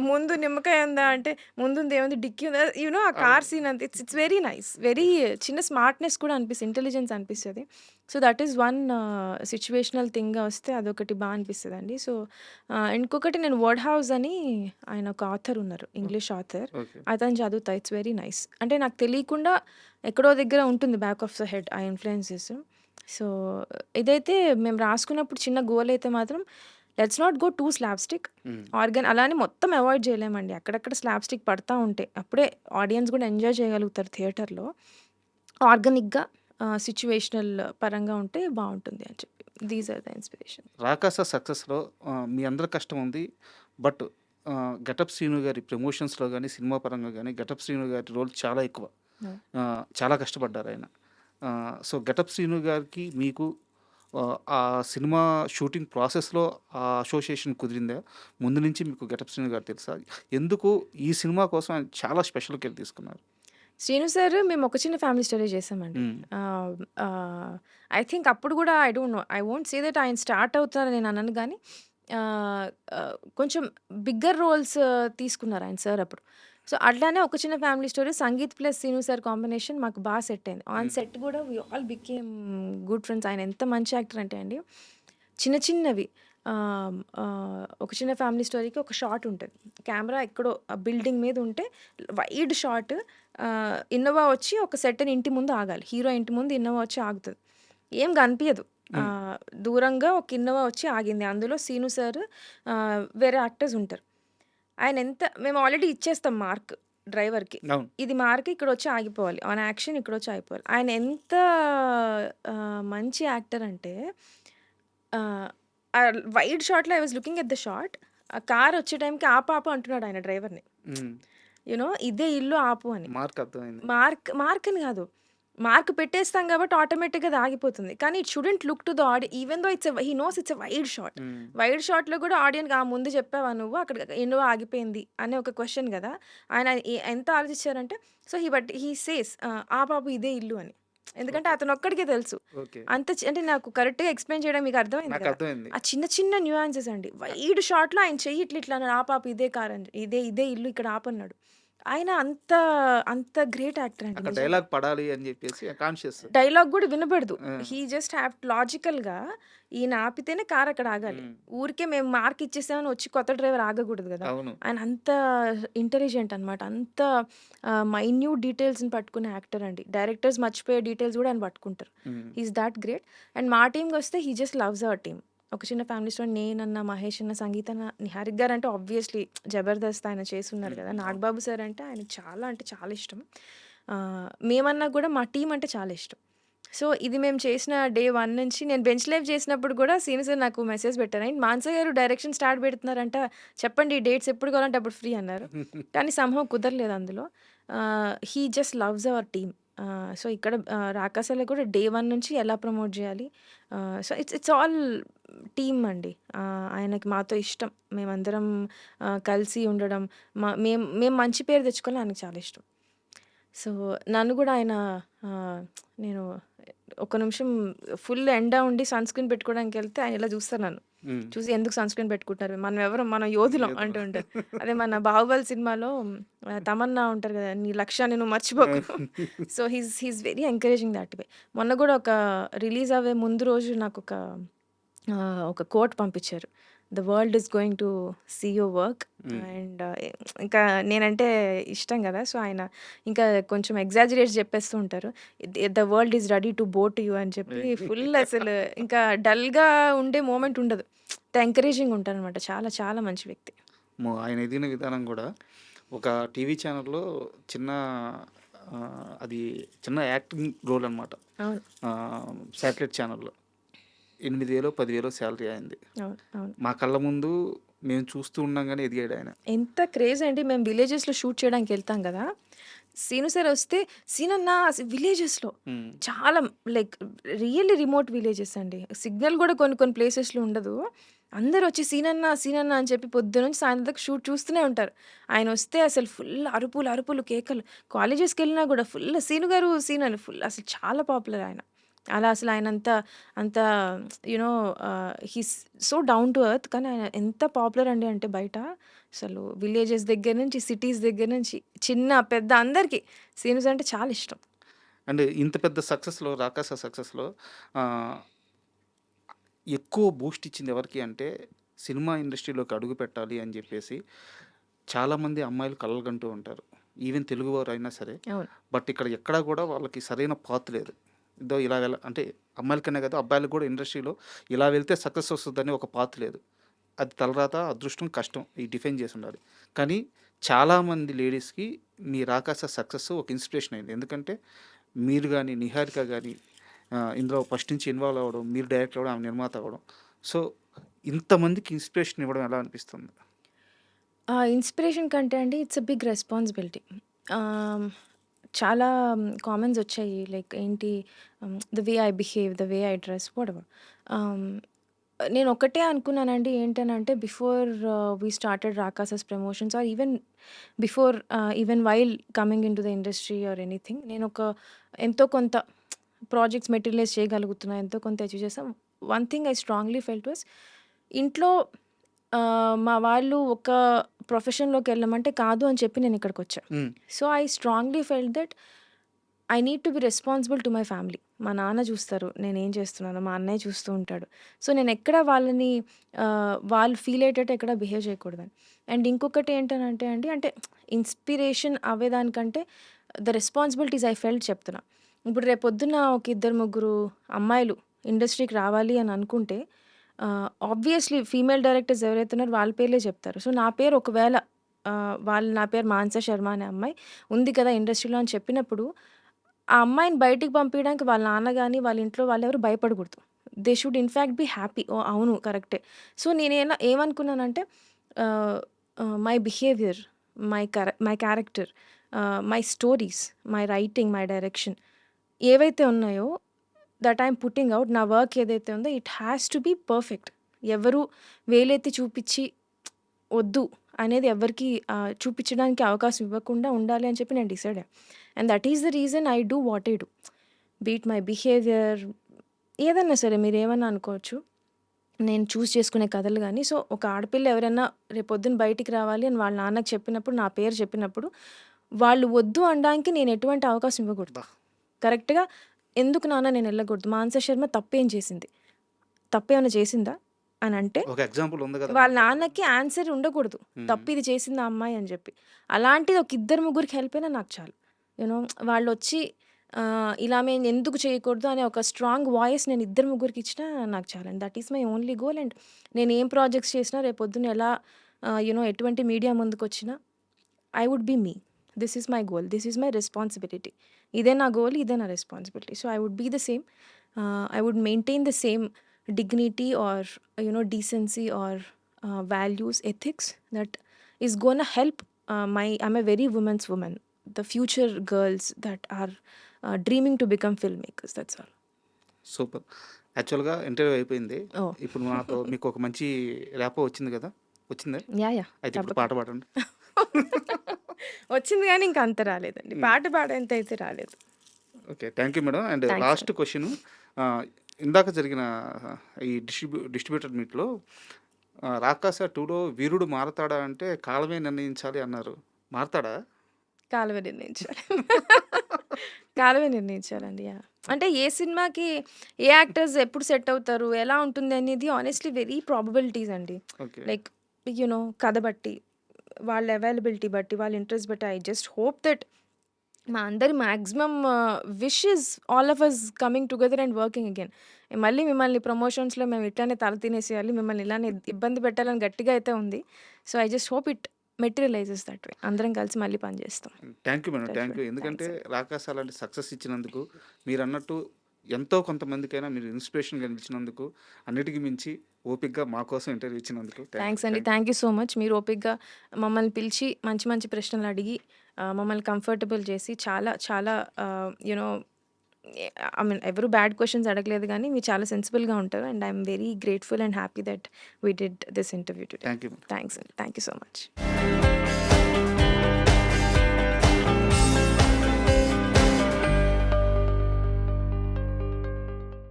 ముందు నిమ్మకాయ ఉందా అంటే ముందుందేముంది డిక్కీ ఉందా ఆ కార్ అవును. సీన్ అంతా it's it's very nice. Very చిన్న స్మార్ట్‌నెస్ కూడా ఇంటెలిజెన్స్ అనిపిస్తది. So, that is one situational థింగ్‌గా వస్తే అదొకటి అనిపిస్తదండి. సో, ఇంకొకటి నేను 'వర్డ్ హౌస్' అని ఆయన ఒక ఆథర్ ఉన్నారు. ఓకే. English author. ఓకే. అతను చదువుతా. It's very nice. అంటే నాకు తెలియకుండా ఎక్కడో దగ్గర ఉంటుంది బ్యాక్ ఆఫ్ ద హెడ్ ఆ ఇన్‌ఫ్లుయెన్సెస్. సో, ఇదైతే మేము రాసుకున్నప్పుడు చిన్న గోల్ అయితే మాత్రం let's not go to slapstick. Hmm. అలా అని మొత్తం అవాయిడ్ చేయలేమండి. అక్కడక్కడ స్లాప్‌స్టిక్ పడతా ఉంటాయి. అప్పుడే ఆడియన్స్ కూడా ఎంజాయ్ చేయగలుగుతారు థియేటర్‌లో. ఆర్గానిక్‌గా సిట్యుయేషనల్ పరంగా ఉంటే బావుంటుంది అని చెప్పి. These are the inspiration. 'Rakasa' సక్సెస్‌లో మీ అందరి కష్టం ఉంది. బట్ 'ఘటప్ శ్రీను' గారి ప్రమోషన్స్‌లో గాని, సినిమా పరంగా గాని 'ఘటప్ శ్రీను' గారి రోల్ చాలా ఎక్కువ. అవును. చాలా కష్టపడ్డారాయన. సో, 'ఘటప్ శ్రీను' గారికి మీకు ఆ సినిమా షూటింగ్ ప్రాసెస్‌లో ఆ అసోసియేషన్ కుదిరిందా? ముందు నుంచి మీకు 'గెటప్ శ్రీను' గారు తెలుసా? ఎందుకు ఈ సినిమా కోసం ఆయన చాలా స్పెషల్ కేర్ తీసుకున్నారు? శ్రీను సార్ మేము ఒక చిన్న ఫ్యామిలీ స్టోరీ చేసామండి. హ్మ్. ఆహ్, ఆహ్, ఐ థింక్ అప్పుడు గూడా I don't know. I won't say that ఆయన స్టార్ట్ అవుతారని నేను అనను గానీ ఆహ్, కొంచెం బిగ్గర్ రోల్స్ తీసుకున్నారు ఆయన సార్ అప్పుడు. సో, అట్లానే ఒక చిన్న family story Sangeeth plus Srinu sir combination మాకు సెట్ అయింది. On hmm. సెట్ గూడా we all became good friends. ఆయన ఎంత మంచి యాక్టర్ అంటే అండి, చిన్న చిన్నవి ఒక చిన్న ఫ్యామిలీ స్టోరీకి ఒక షాట్ ఉంటది. కెమెరా ఎక్కడో బిల్డింగ్ మీద ఉంటే వైడ్ షాట్, ఇన్నోవా వచ్చి ఒక సెర్టైన్ ఇంటి ముందు ఆగాలి. హీరో ఇంటి ముందు ఇన్నోవా వచ్చి ఆగుతది. ఏం కనిపియదు. హ్మ్. దూరంగా ఒక ఇన్నోవా వచ్చి ఆగింది. అందులో సీను సార్, వేరే యాక్టర్స్ ఉంటారు. మేము ఆల్రెడీ ఇచ్చేస్తాం మార్క్ డ్రైవర్‌కి. అవును. ఇది మార్క్ ఇక్కడొచ్చి ఆగిపోవాలి. ఆన్ యాక్షన్ ఇక్కడొచ్చి ఆగిపోవాలి. ఆయన ఎంత మంచి యాక్టర్ అంటే ఆహ్, వైడ్ షాట్‌లో I was looking at the shot. ఆ కార్ వచ్చే టైంకి ఆపు ఆపు అంటున్నాడు ఆయన డ్రైవర్‌ని. హ్మ్. ఇదే ఇల్లు ఆపు అని. మార్క్ అర్థమైంది. మార్క్ అని గాదు. మార్క్ పెట్టేస్తాం గాబట్టి ఆటోమేటిక్‌గా అది ఆగిపోతుంది. కానీ it shouldn't look to the even though he nose it's a wide shot. హ్మ్. వైడ్ షాట్‌లో గూడా ఆడియన్‌కి ముందు చెప్పావా నువ్వు? అక్కడ ఎన్నో ఆగిపోయింది అనే ఒక క్వెషన్ గదా! ఆయన ఎంత ఆలోచించారంటే, సో, హి సేస్ ఆపాపు ఇదే ఇల్లు అని. ఎందుకంటే ఓకే. అతనొక్కడికే తెలుసు. ఓకే. అంత అంటే నాకు కరెక్ట్‌గా ఎక్స్‌ప్లెయిన్ చేయడం మీకు అర్థమైంది కదా! నాకర్థమైంది. ఆ చిన్న చిన్న న్యూయాన్సెస్ అండి. వైడ్ షాట్‌లో ఆయన చెయ్యి ఇట్లా అన్నాడు. ఆపాపు ఇదే కార్ అని. ఇదే ఇల్లు ఇక్కడ ఆపన్నాడు. ఆయన అంత అంత గ్రేట్ యాక్టర్ అండి అక్కడ నిజంగా. డైలాగ్ పడాలి అని జెప్పేసి కాన్షియస్. డైలాగ్ గూడా వినబడదు. ఆ! హి జస్ట్ హావ్ లాజికల్‌గా ఈయన ఆపితేనే కార్ అక్కడ ఆగాలి. హ్మ్. ఊరికే మేము మార్క్ ఇచ్చేసామని వచ్చి కొత్త డ్రైవర్ ఆగకూడదు గదా! అవును. ఆయన అంత ఇంటెలిజెంట్ అనమాట. అంత మైన్యూట్ డీటెయిల్స్‌ని పట్టుకునే యాక్టర్ అండి. డైరెక్టర్స్ మర్చిపోయే డీటెయిల్స్ గూడా ఆయన పట్టుకుంటారు. Hmm. He is that great. And మా టీమ్‌కొస్తే he just loves our team. ఒక చిన్న ఫ్యామిలీ స్టోరీ నేనన్నా, మహేష్ అన్న, సంగీత అన్న, నిహారిక గారంటే ఆబ్వియస్లీ 'జబర్దస్త్' ఆయన చేసున్నారు హ్మ్. గదా! అవును. నాగబాబు సార్ అంటే ఆయనకి చాలా అంటే చాలా ఇష్టం. మేమన్నా గూడా మా టీమ్ అంటే చాలా ఇష్టం. సో, ఇది మేము చేసిన డే 1 నుంచి నేను బెంచ్ లైవ్ చేసినప్పుడు గూడా సీను సార్ నాకు మెసేజ్ పెట్టారు. "ఏంటి మానస గారు డైరెక్షన్ స్టార్ట్ పెడుతున్నారంట. చెప్పండి డేట్స్ ఎప్పుడు కావాలంటే అప్పుడు ఫ్రీ" అన్నారు. కానీ సమ్‌హౌ కుదరలేదు అందులో. హి just loves our team. So, ఇక్కడ 'రాకాస'లో కూడా డే 1 నుంచి ఎలా ప్రమోట్ జేయాలి. So, it's it's all team అండి. ఆయనకి మాతో ఇష్టం. మేమందరం కలిసి ఉండడం, మేము మంచి పేరు తెచ్చుకోవాలని ఆయనకి చాలా ఇష్టం. సో, నన్ను గూడా ఆయన ఆహ్, నేను ఒక నిమిషం ఫుల్ ఎండ ఉండి సన్ స్క్రీన్ పెట్టుకోవడానికెళ్తే ఆయన ఇలా చూస్తారు నన్ను. హ్మ్. చూసి ఎందుకు సన్ స్క్రీన్ పెట్టుకుంటారు? మనం యోధులం ఏదో అంటూ ఉంటారు. అదే మన 'బాహుబలి' సినిమాలో తమన్నా ఉంటారు గదా! నీ లక్ష్యాన్ని నువ్వు మర్చిపోకు. So, he's very encouraging that way. మొన్న గూడా ఒక రిలీజ్ అవ్వే ముందు రోజు నాకొక ఒక కోట్ పంపించారు. The world is going to see your work hmm. And ఇంకా నేనంటే ఇష్టం గదా! సో, ఆయన ఇంకా కొంచెం ఎగ్జాజరేట్ చెప్పేస్తూ ఉంటారు. The world is ready to బో టు యూ అని చెప్పి ఫుల్ అసలు ఇంకా డల్‌గా ఉండే మోమెంట్ ఉండదు. అంత ఎంకరేజింగ్ ఉంటారనమాట. చాలా చాలా మంచి వ్యక్తి. ఆయన ఎదిగిన విధానం గూడా ఒక టీవీ ఛానెల్‌లో చిన్న అది చిన్న యాక్టింగ్ రోల్ అనమాట. అవును. శాటిలైట్ ఛానెల్‌లో 8,000 10,000 సాలరీ ఆయనది. అవును. అవును. మా కళ్ళ ముందు మేము చూస్తూ ఉండంగానే ఎదిగాడాయన. ఎంత క్రేజ్ అండి. మేము విలేజెస్‌లో షూట్ చేయడానికెళ్తాం గదా! సీను సార్ వస్తే, "సీనన్న విలేజెస్‌లో హ్మ్. చాలా లైక్ రియల్లీ రిమోట్ విలేజెస్ అండి. సిగ్నల్ గూడా కొన్ని కొన్ని ప్లేసెస్‌లో ఉండదు. అందరొచ్చి సీనన్న, సీనన్న అని చెప్పి పొద్దున్నుంచి సాయంత్రం దాకా షూట్ చూస్తూనే ఉంటారు. ఆయనొస్తే అసలు ఫుల్ అరుపులు, అరుపులు, కేకలు. కాలేజెస్‌కెళ్ళినా గూడా ఫుల్ సీను గారు, సీను అని ఫుల్ అసలు చాలా పాపులర్ ఆయన. అలా అసలు ఆయనంత అంత you know he's so down to earth. కానీ ఆయన ఎంత పాపులర్ అండి అంటే బయట అసలు విలేజెస్ దగ్గర నుంచి, సిటీస్ దగ్గర నుంచి, చిన్న, పెద్ద అందరికి సీనుస్ అంటే చాలా ఇష్టం. అండ్ ఇంత పెద్ద సక్సెస్‌లో 'రాకాస' సక్సెస్‌లో ఆహ్, ఎక్కువ బూస్ట్ ఇచ్చింది ఎవరికి అంటే, సినిమా ఇండస్ట్రీలోకి అడుగుపెట్టాలి అని జెప్పేసి చాలామంది అమ్మాయిలు కలలుగంటూ ఉంటారు. ఈవెన్ తెలుగువారైనా సరే. అవును. బట్ ఇక్కడ ఎక్కడా గూడా వాళ్ళకి సరైన పాత్ లేదు. ఇదో ఇలా అంటే అమ్మాయిలకనే కాదు అబ్బాయిలకు గూడా ఇండస్ట్రీలో ఇలా వెళ్తే సక్సెస్ వస్తదని ఒక పాత్ లేదు. అది తలరాత, అదృష్టం, కష్టం ఈ డిఫైన్ చేసుండాలి. కానీ చాలామంది లేడీస్‌కి మీ 'రాకాస' సక్సెస్ ఒక ఇన్‌స్పిరేషన్ అయింది. ఎందుకంటే మీరు గాని, నిహారిక గాని ఇందులో ఫస్ట్ నుంచి ఇన్వాల్వ్ అవ్వడం, మీరు డైరెక్టర్ అవ్వడం, ఆమె నిర్మాత అవ్వడం. సో, ఇంతమందికి ఇన్‌స్పిరేషన్ ఇవ్వడం ఎలా అనిపిస్తుంది? ఇన్‌స్పిరేషన్ కంటే అండి ఇట్స్ ఎ బిగ్ రెస్పాన్సిబిలిటీ. ఆహ్, చాలా కామెంట్స్ వచ్చాయి. లైక్ ఏంటి the way I behave, the way I dress whatever. నేను ఒకటే అనుకున్నానండి. ఏంటనంటే before we started Rakasa's promotions or even before even while coming into the industry or anything, నేను ఒక ఎంతో కొంత ప్రాజెక్ట్స్ మెటీరియలైజ్ చేయగలుగుతున్నా, ఎంతో కొంత అచీవ్ చేస్తాం. One thing I strongly felt was, ఇంట్లో మా వాళ్ళు ఒక ప్రొఫెషన్లోకి వెళ్ళమంటే కాదు అని చెప్పి నేను ఇక్కడికి వచ్చా. So I strongly felt that I need to be responsible to my family. మా నాన్న చూస్తారు నేనేం చేస్తున్నానో, మా అన్నయ్య చూస్తూ ఉంటాడు. సో నేను ఎక్కడ వాళ్ళని వాళ్ళు ఫీల్ అయ్యేటట్టు ఎక్కడ బిహేవ్ చేయకూడదని. అండ్ ఇంకొకటి ఏంటనంటే అండి, అంటే ఇన్స్పిరేషన్ అవ్వేదానికంటే ద రెస్పాన్సిబిలిటీస్ ఐ ఫెల్ట్ చెప్తున్నా. ఇప్పుడు రేపొద్దున ఒక ఇద్దరు ముగ్గురు అమ్మాయిలు ఇండస్ట్రీకి రావాలి అని అనుకుంటే ఆబ్వియస్లీ ఫీమేల్ డైరెక్టర్స్ ఎవరైతే ఉన్నారో వాళ్ళ పేర్లే చెప్తారు. సో నా పేరు ఒకవేళ నా పేరు మానస శర్మ అనే అమ్మాయి ఉంది కదా ఇండస్ట్రీలో అని చెప్పినప్పుడు, ఆ అమ్మాయిని బయటికి పంపించడానికి వాళ్ళ నాన్న కానీ వాళ్ళ ఇంట్లో వాళ్ళు ఎవరు భయపడకూడదు. They should in fact be happy. ఓ అవును కరెక్టే. సో నేను ఏమనుకున్నానంటే my behaviour, my character, my stories, my writing, my direction ఏవైతే ఉన్నాయో దట్ ఐఎమ్ పుట్టింగ్ అవుట్, నా వర్క్ ఏదైతే ఉందో it has to be perfect. ఎవరు వేలెత్తి చూపించి వద్దు అనేది ఎవరికి చూపించడానికి అవకాశం ఇవ్వకుండా ఉండాలి అని చెప్పి నేను డిసైడ్ అయ్యా. And that is the reason I do what I do. Beat my behaviour ఏదన్నా సరే మీరు ఏమన్నా అనుకోవచ్చు, నేను చూస్ చేసుకునే కథలు కానీ. సో ఒక ఆడపిల్ల ఎవరైనా రేపొద్దున బయటికి రావాలి అని వాళ్ళ నాన్నకి చెప్పినప్పుడు, నా పేరు చెప్పినప్పుడు వాళ్ళు వద్దు అనడానికి నేను ఎటువంటి అవకాశం ఇవ్వకూడదు. కరెక్ట్గా ఎందుకు నాన్న నేను వెళ్ళకూడదు? మానస శర్మ తప్పేం చేసింది? తప్పేమైనా చేసిందా అని అంటే ఒక ఎగ్జాంపుల్ ఉంది కదా, వాళ్ళ నాన్నకి ఆన్సర్ ఉండకూడదు, తప్పు ఇది చేసింది ఆ అమ్మాయి అని చెప్పి. అలాంటిది ఒక ఇద్దరు ముగ్గురికి హెల్ప్ అయినా నాకు చాలు. యూనో వాళ్ళు వచ్చి ఇలా మేము ఎందుకు చేయకూడదు అనే ఒక స్ట్రాంగ్ వాయిస్ నేను ఇద్దరు ముగ్గురికి ఇచ్చినా నాకు చాలు. And that is my only goal. And నేను ఏం ప్రాజెక్ట్స్ చేసినా రేపొద్దున ఎలా ఎటువంటి మీడియా ముందుకు వచ్చినా I would be me. This is my goal, this is my responsibility. ఇదే నా గోల్, ఇదే నా responsibility. So I would be the same. I would maintain the same dignity or decency or values, ethics that is gonna help I'm a very woman's woman, the future girls that are dreaming to become filmmakers. That's all. Super. యాక్చువల్గా interview అయిపోయింది. Oh. ఇప్పుడు నాతో మీకు ఒక మంచి rapport వచ్చింది కదా, వచ్చిందా? Yeah. అయితే ఇప్పుడు పాట పాడండి. వచ్చింది కానీ ఇంకా అంత రాలేదండి, పాట పాడేంత అయితే రాలేదు. Okay, thank you madam. And Thanks, last question, ఇందాక జరిగిన ఈ డిస్ట్రిబ్యూటర్ మీట్లో రాకాస 2లో వీరుడు మారతాడా అంటే కాలమే నిర్ణయించాలి అన్నారు. మారతాడా? కాలమే నిర్ణయించాలి. కాలమే నిర్ణయించాలండి. అంటే ఏ సినిమాకి ఏ యాక్టర్స్ ఎప్పుడు సెట్ అవుతారు, ఎలా ఉంటుంది అనేది ఆనెస్ట్లీ వెరీ ప్రాబబిలిటీస్ అండి. ఓకే. లైక్ కథ బట్టి, వాళ్ళ అవైలబిలిటీ బట్టి, వాళ్ళ ఇంట్రెస్ట్ బట్టి. ఐ జస్ట్ హోప్ దట్ మా అందరి maximum wish is all of us coming together and working again. మళ్ళీ మిమ్మల్ని ప్రమోషన్స్లో మేము ఇట్లానే తల తినేసేయాలి, మిమ్మల్ని ఇలానే ఇబ్బంది పెట్టాలని గట్టిగా అయితే ఉంది. So I just hope it materialises that way. అందరం కలిసి మళ్ళీ పనిచేస్తాం. Thank you madam, thank you. ఎందుకంటే రాకాస అలాంటి సక్సెస్ ఇచ్చినందుకు, మీరు అన్నట్టు ఎంతో కొంతమందికైనా మీరు ఇన్స్పిరేషన్ కనిపించినందుకు, అన్నిటికీ మించి ఓపిక్గా మా కోసం ఇంటర్వ్యూ ఇచ్చినందుకు థ్యాంక్స్ అండి. Thank you so much. మీరు ఓపిక్గా మమ్మల్ని పిలిచి మంచి మంచి ప్రశ్నలు అడిగి మమ్మల్ని కంఫర్టబుల్ చేసి చాలా చాలా ఐ మీన్ ఎవరు బ్యాడ్ క్వశ్చన్స్ అడగలేదు కానీ మీరు చాలా సెన్సిబుల్గా ఉంటారు. And I'm very grateful and happy that we did this interview today. Thank you. Thanks అండి. Thank you so much.